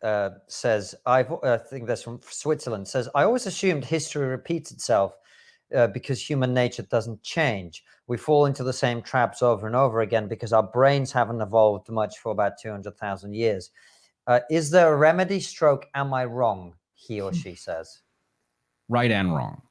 says, I think that's from Switzerland, says, I always assumed history repeats itself because human nature doesn't change. We fall into the same traps over and over again because our brains haven't evolved much for about 200,000 years. Is there a remedy stroke? Am I wrong? He or she says. Right and wrong.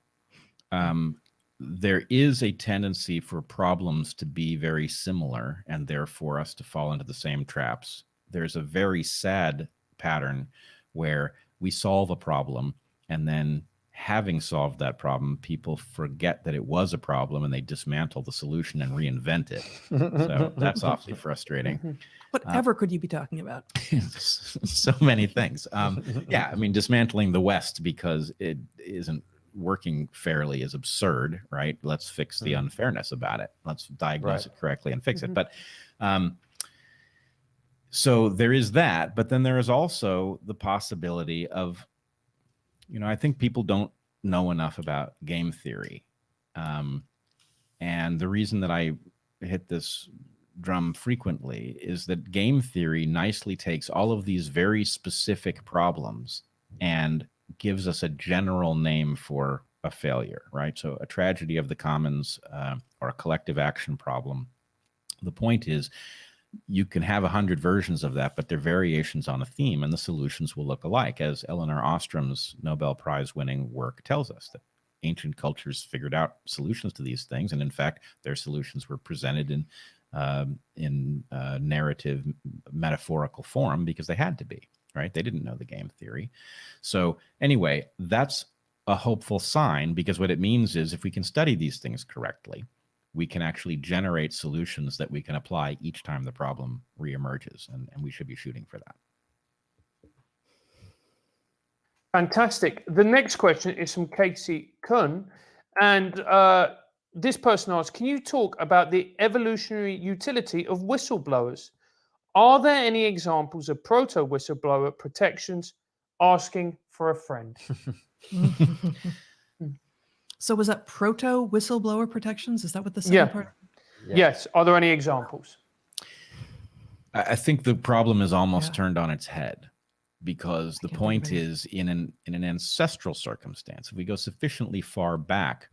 There is a tendency for problems to be very similar, and therefore us to fall into the same traps. There's a very sad pattern where we solve a problem, and then having solved that problem, people forget that it was a problem and they dismantle the solution and reinvent it. So that's awfully frustrating. Whatever could you be talking about? So many things. Yeah, I mean, dismantling the West because it isn't working fairly is absurd, right? Let's fix the unfairness about it. Let's diagnose it correctly and fix it. But so there is that, but then there is also the possibility of, I think people don't know enough about game theory. And the reason that I hit this drum frequently is that game theory nicely takes all of these very specific problems and gives us a general name for a failure, right? So a tragedy of the commons or a collective action problem. The point is, you can have 100 versions of that, but they're variations on a theme, and the solutions will look alike, as Elinor Ostrom's Nobel Prize winning work tells us, that ancient cultures figured out solutions to these things, and in fact, their solutions were presented in narrative, metaphorical form because they had to be, right? They didn't know the game theory. So anyway, that's a hopeful sign, because what it means is if we can study these things correctly, we can actually generate solutions that we can apply each time the problem reemerges, and we should be shooting for that. Fantastic. The next question is from Casey Kuhn, and this person asks, can you talk about the evolutionary utility of whistleblowers? Are there any examples of proto-whistleblower protections? Asking for a friend. So was that proto whistleblower protections? Is that what the second part? Yeah. Yes. Are there any examples? I think the problem is almost turned on its head, because the point is, in an ancestral circumstance, if we go sufficiently far back,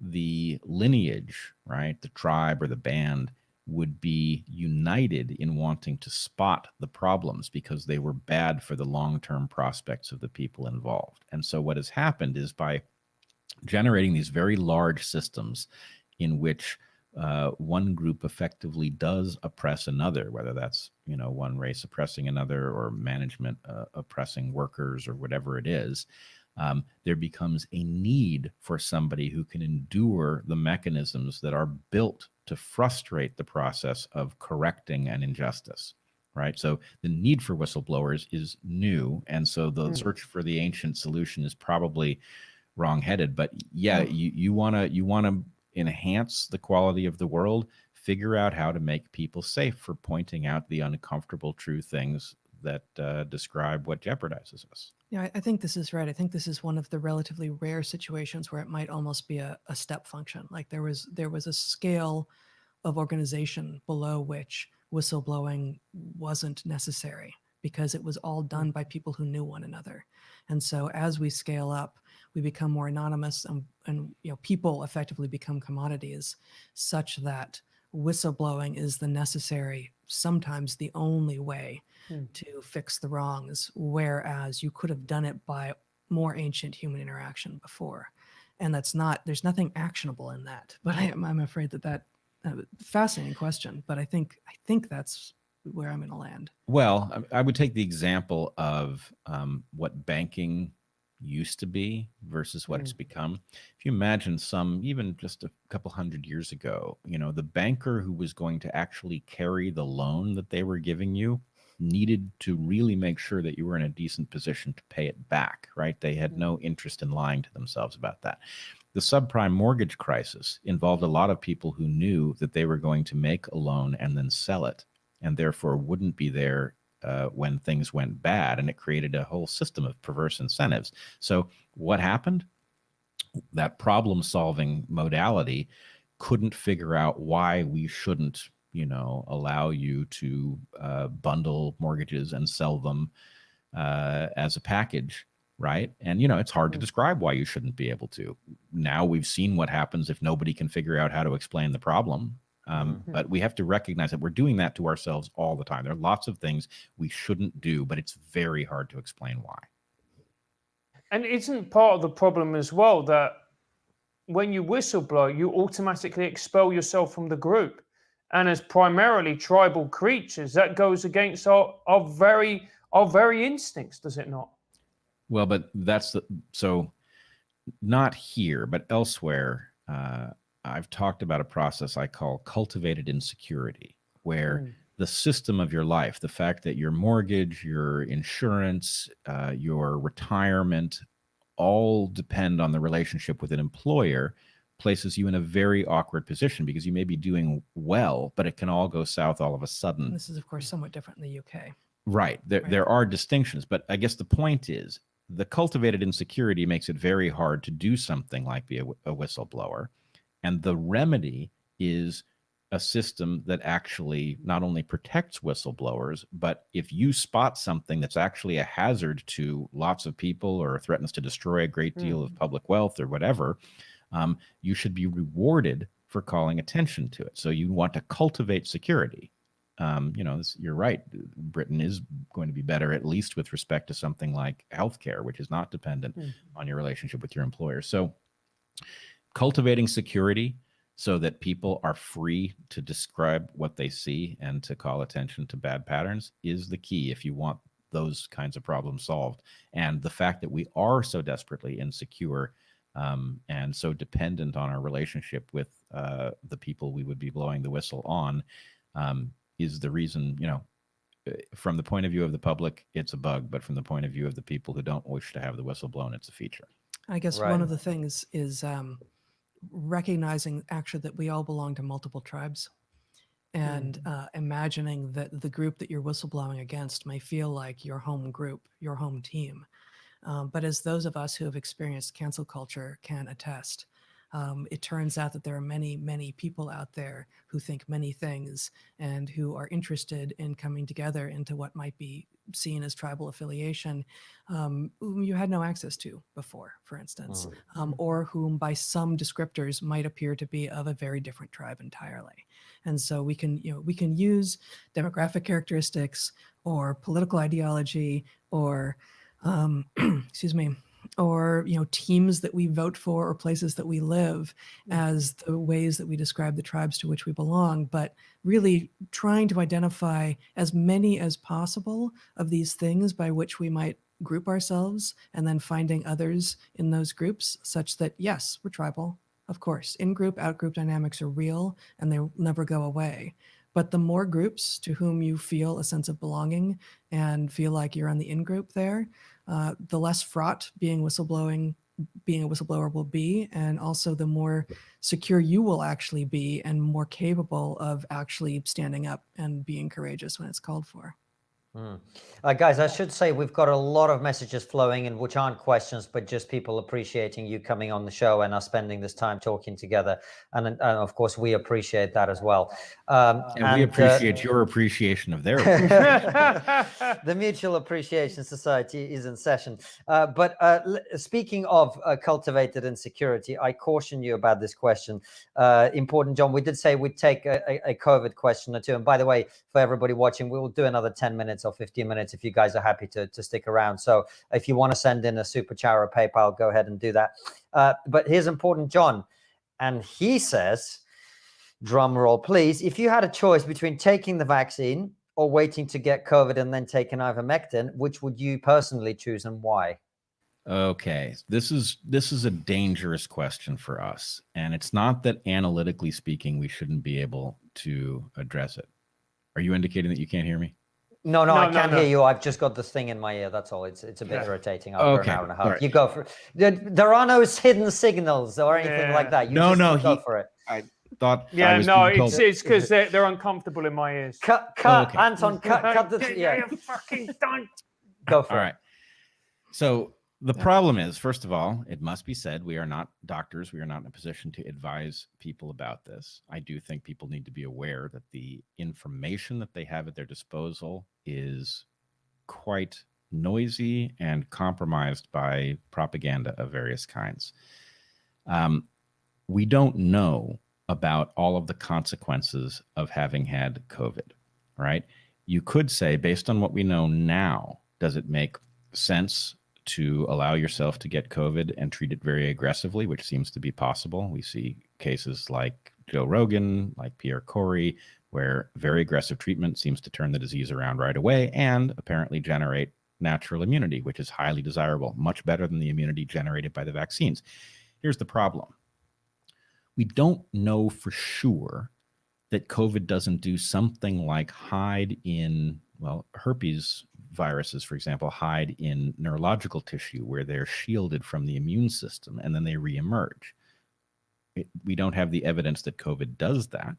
the lineage, right, the tribe or the band, would be united in wanting to spot the problems because they were bad for the long-term prospects of the people involved. And so what has happened is, by generating these very large systems in which one group effectively does oppress another, whether that's one race oppressing another or management oppressing workers or whatever it is, there becomes a need for somebody who can endure the mechanisms that are built to frustrate the process of correcting an injustice, right? So the need for whistleblowers is new, and so the search for the ancient solution is probably wrong-headed. But yeah, you want to enhance the quality of the world, figure out how to make people safe for pointing out the uncomfortable true things that describe what jeopardizes us. Yeah, I think this is right. I think this is one of the relatively rare situations where it might almost be a step function. Like there was a scale of organization below which whistleblowing wasn't necessary, because it was all done by people who knew one another. And so as we scale up, we become more anonymous, and people effectively become commodities, such that whistleblowing is the necessary, sometimes the only way to fix the wrongs, whereas you could have done it by more ancient human interaction before. And there's nothing actionable in that. But I'm afraid that fascinating question, but I think that's where I'm going to land. Well, I would take the example of what banking used to be versus what it's become. If you imagine even just a couple hundred years ago, the banker who was going to actually carry the loan that they were giving you needed to really make sure that you were in a decent position to pay it back, right? They had no interest in lying to themselves about that. The subprime mortgage crisis involved a lot of people who knew that they were going to make a loan and then sell it, and therefore wouldn't be there when things went bad, and it created a whole system of perverse incentives. So what happened? That problem-solving modality couldn't figure out why we shouldn't, allow you to bundle mortgages and sell them as a package, right? And, it's hard to describe why you shouldn't be able to. Now we've seen what happens if nobody can figure out how to explain the problem. But we have to recognize that we're doing that to ourselves all the time. There are lots of things we shouldn't do, but it's very hard to explain why. And isn't part of the problem as well that when you whistleblow, you automatically expel yourself from the group? And as primarily tribal creatures, that goes against our very instincts, does it not? Well, but so not here, but elsewhere, I've talked about a process I call cultivated insecurity, where the system of your life, the fact that your mortgage, your insurance, your retirement, all depend on the relationship with an employer, places you in a very awkward position because you may be doing well, but it can all go south all of a sudden. And this is, of course, somewhat different in the UK. Right. There are distinctions, but I guess the point is the cultivated insecurity makes it very hard to do something like be a whistleblower. And the remedy is a system that actually not only protects whistleblowers, but if you spot something that's actually a hazard to lots of people or threatens to destroy a great deal of public wealth or whatever, you should be rewarded for calling attention to it. So you want to cultivate security. You're right. Britain is going to be better, at least with respect to something like healthcare, which is not dependent on your relationship with your employer. So cultivating security so that people are free to describe what they see and to call attention to bad patterns is the key if you want those kinds of problems solved. And the fact that we are so desperately insecure and so dependent on our relationship with the people we would be blowing the whistle on is the reason, from the point of view of the public, it's a bug, but from the point of view of the people who don't wish to have the whistle blown, it's a feature. I guess one of the things is recognizing actually that we all belong to multiple tribes, and imagining that the group that you're whistleblowing against may feel like your home group, your home team. But as those of us who have experienced cancel culture can attest, it turns out that there are many, many people out there who think many things and who are interested in coming together into what might be seen as tribal affiliation, whom you had no access to before, for instance, or whom by some descriptors might appear to be of a very different tribe entirely. And so we can use demographic characteristics or political ideology or or teams that we vote for or places that we live as the ways that we describe the tribes to which we belong, but really trying to identify as many as possible of these things by which we might group ourselves, and then finding others in those groups such that, yes, we're tribal, of course. In-group, out-group dynamics are real and they'll never go away. But the more groups to whom you feel a sense of belonging and feel like you're on the in-group there, the less fraught being a whistleblower will be, and also the more secure you will actually be and more capable of actually standing up and being courageous when it's called for. Guys, I should say we've got a lot of messages flowing in, which aren't questions, but just people appreciating you coming on the show and us spending this time talking together. And of course, we appreciate that as well. And we appreciate your appreciation of their The Mutual Appreciation Society is in session. But speaking of cultivated insecurity, I caution you about this question. Important, John, we did say we'd take a COVID question or two. And by the way, for everybody watching, we will do another 10 minutes or 15 minutes if you guys are happy to stick around. So if you want to send in a super chat or a PayPal, go ahead and do that. But here's important, John. And he says, drum roll, please, if you had a choice between taking the vaccine or waiting to get COVID and then taking ivermectin, which would you personally choose and why? Okay, this is a dangerous question for us. And it's not that analytically speaking, we shouldn't be able to address it. Are you indicating that you can't hear me? No, I can't hear you. I've just got this thing in my ear. That's all. It's a bit irritating after an hour and a half. Right. You go for it. There are no hidden signals or anything like that. You go for it. I thought. Yeah, it's because they're uncomfortable in my ears. Cut, Anton, cut the. Yeah, fucking don't. Go for it. All right. So the problem is, first of all, it must be said, we are not doctors. We are not in a position to advise people about this. I do think people need to be aware that the information that they have at their disposal is quite noisy and compromised by propaganda of various kinds. We don't know about all of the consequences of having had COVID, right? You could say, based on what we know now, does it make sense to allow yourself to get COVID and treat it very aggressively, which seems to be possible? We see cases like Joe Rogan, like Pierre Corey, where very aggressive treatment seems to turn the disease around right away and apparently generate natural immunity, which is highly desirable, much better than the immunity generated by the vaccines. Here's the problem. We don't know for sure that COVID doesn't do something like hide in, well, herpes viruses, for example, hide in neurological tissue where they're shielded from the immune system and then they reemerge. We don't have the evidence that COVID does that,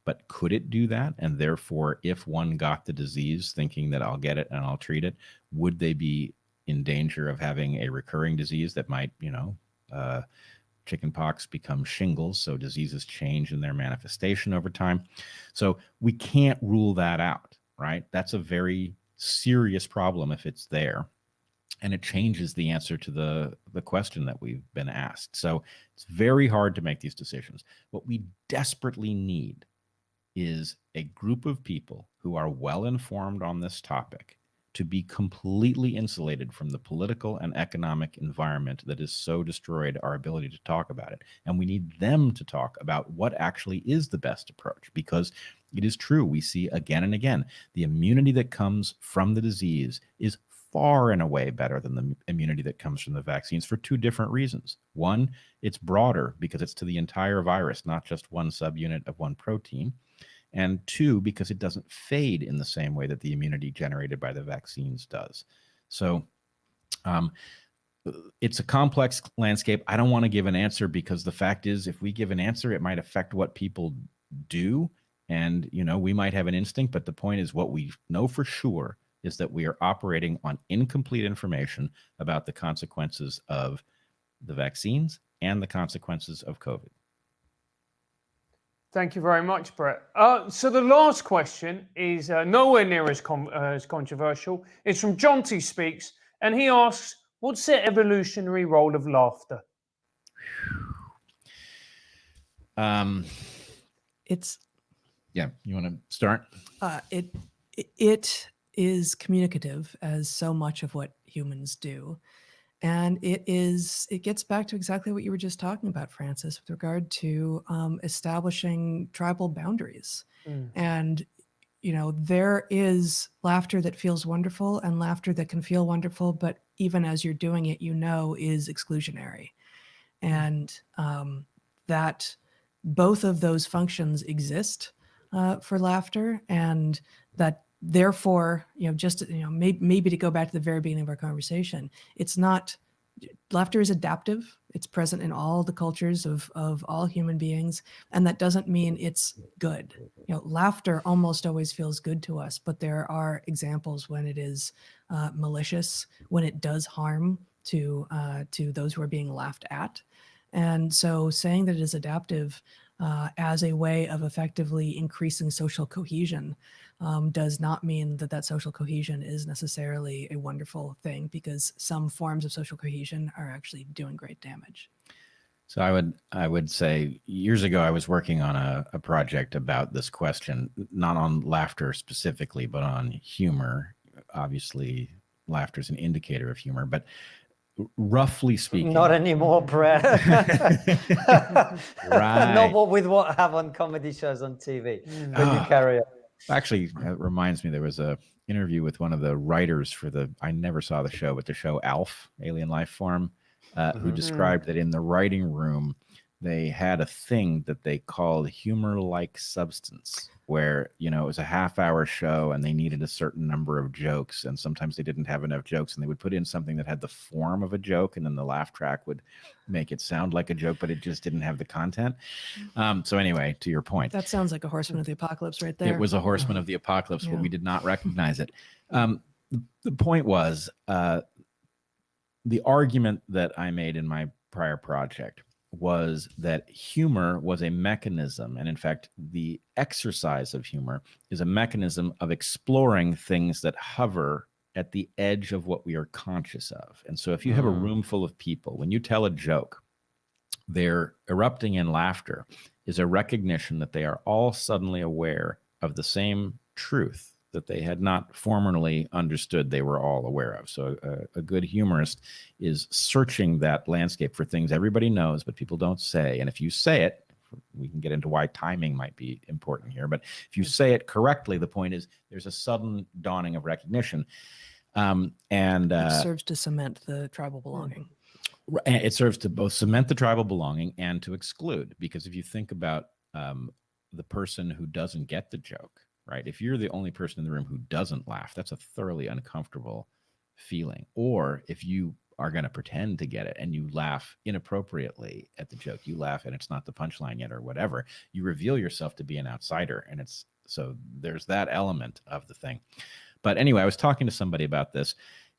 but could it do that? And therefore, if one got the disease thinking that I'll get it and I'll treat it, would they be in danger of having a recurring disease that might, chickenpox become shingles, so diseases change in their manifestation over time? So we can't rule that out, right? That's a very serious problem if it's there, and it changes the answer to the question that we've been asked. So it's very hard to make these decisions. What we desperately need is a group of people who are well informed on this topic to be completely insulated from the political and economic environment that has so destroyed our ability to talk about it. And we need them to talk about what actually is the best approach, because it is true, we see again and again, the immunity that comes from the disease is far and away better than the immunity that comes from the vaccines for two different reasons. One, it's broader because it's to the entire virus, not just one subunit of one protein. And two, because it doesn't fade in the same way that the immunity generated by the vaccines does. So it's a complex landscape. I don't want to give an answer because the fact is, if we give an answer, it might affect what people do. And, we might have an instinct, but the point is, what we know for sure is that we are operating on incomplete information about the consequences of the vaccines and the consequences of COVID. Thank you very much, Bret. So the last question is nowhere near as controversial. It's from John T. Speaks, and he asks, what's the evolutionary role of laughter? Yeah, you want to start? It is communicative, as so much of what humans do. And it gets back to exactly what you were just talking about, Francis, with regard to establishing tribal boundaries. And, there is laughter that feels wonderful and laughter that can feel wonderful, but even as you're doing it, is exclusionary. And that both of those functions exist for laughter, and that therefore, maybe to go back to the very beginning of our conversation, it's not laughter is adaptive. It's present in all the cultures of all human beings. And that doesn't mean it's good. Laughter almost always feels good to us, but there are examples when it is malicious, when it does harm to those who are being laughed at. And so saying that it is adaptive as a way of effectively increasing social cohesion does not mean that social cohesion is necessarily a wonderful thing, because some forms of social cohesion are actually doing great damage. So I would say years ago, I was working on a project about this question, not on laughter specifically, but on humor. Obviously, laughter is an indicator of humor, but roughly speaking. Not anymore, Bret. Right. Not with what I have on comedy shows on TV. But you carry on. Actually, it reminds me, there was a interview with one of the writers for I never saw the show, but the show ALF, Alien Life Form, who described that in the writing room, they had a thing that they called humor-like substance, where, it was a half-hour show and they needed a certain number of jokes, and sometimes they didn't have enough jokes, and they would put in something that had the form of a joke, and then the laugh track would make it sound like a joke, but it just didn't have the content. So anyway, to your point. That sounds like a Horseman of the Apocalypse right there. It was a Horseman of the Apocalypse, but we did not recognize it. The point was, the argument that I made in my prior project was that humor was a mechanism, and in fact, the exercise of humor is a mechanism of exploring things that hover at the edge of what we are conscious of. And so if you have a room full of people, when you tell a joke, they're erupting in laughter is a recognition that they are all suddenly aware of the same truth that they had not formerly understood they were all aware of. So a good humorist is searching that landscape for things everybody knows, but people don't say. And if you say it, we can get into why timing might be important here, but if you say it correctly, the point is there's a sudden dawning of recognition. It serves to cement the tribal belonging. It serves to both cement the tribal belonging and to exclude, because if you think about the person who doesn't get the joke, right? If you're the only person in the room who doesn't laugh, that's a thoroughly uncomfortable feeling. Or if you are going to pretend to get it and you laugh inappropriately at the joke, you laugh and it's not the punchline yet or whatever, you reveal yourself to be an outsider. And so there's that element of the thing. But anyway, I was talking to somebody about this,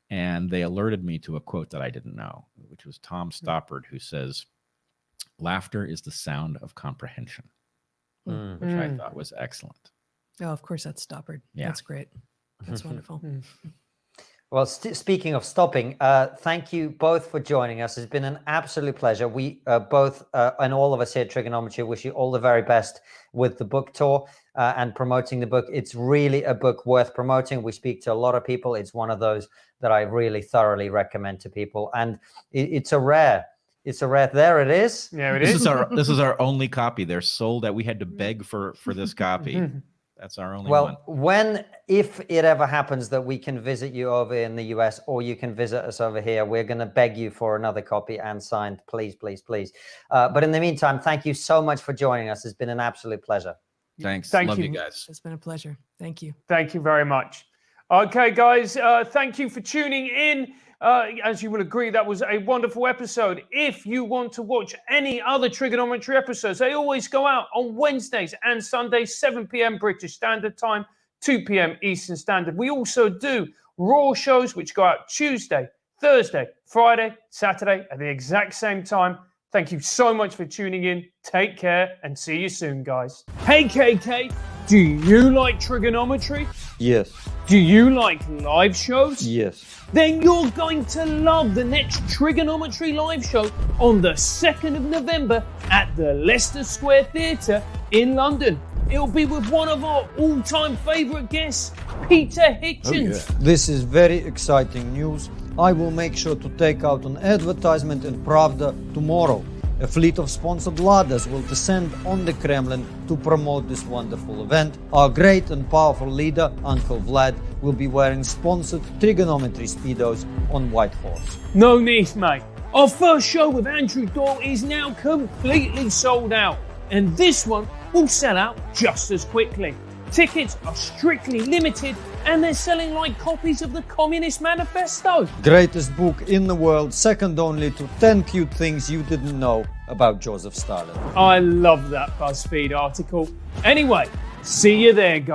and they alerted me to a quote that I didn't know, which was Tom Stoppard, who says, "Laughter is the sound of comprehension," which I thought was excellent. Oh, of course, that's Stoppard. Yeah. That's great. That's wonderful. Well, speaking of stopping, thank you both for joining us. It's been an absolute pleasure. We both, and all of us here at TRIGGERnometry, wish you all the very best with the book tour and promoting the book. It's really a book worth promoting. We speak to a lot of people. It's one of those that I really thoroughly recommend to people. And it's a rare. There it is. Yeah, it is. This is our only copy. They're sold out. We had to beg for this copy. That's our only one. If it ever happens that we can visit you over in the US, or you can visit us over here, we're going to beg you for another copy and signed, please, please, please. But in the meantime, thank you so much for joining us. It's been an absolute pleasure. Thanks. Thank Love you. you guys. It's been a pleasure. Thank you. Thank you very much. Okay, guys, thank you for tuning in. As you will agree, that was a wonderful episode. If you want to watch any other TRIGGERnometry episodes, they always go out on Wednesdays and Sundays, 7 p.m. British Standard Time, 2 p.m. Eastern Standard. We also do Raw shows, which go out Tuesday, Thursday, Friday, Saturday at the exact same time. Thank you so much for tuning in. Take care and see you soon, guys. Hey, KK, do you like TRIGGERnometry? Yes. Do you like live shows? Yes. Then you're going to love the next TRIGGERnometry live show on the 2nd of November at the Leicester Square Theatre in London. It'll be with one of our all-time favourite guests, Peter Hitchens. Oh, yeah. This is very exciting news. I will make sure to take out an advertisement in Pravda tomorrow. A fleet of sponsored ladders will descend on the Kremlin to promote this wonderful event. Our great and powerful leader, Uncle Vlad, will be wearing sponsored TRIGGERnometry Speedos on White Horse. No need, mate. Our first show with Andrew Doyle is now completely sold out, and this one will sell out just as quickly. Tickets are strictly limited and they're selling like copies of the Communist Manifesto. Greatest book in the world, second only to 10 cute things you didn't know about Joseph Stalin. I love that BuzzFeed article. Anyway, see you there, guys.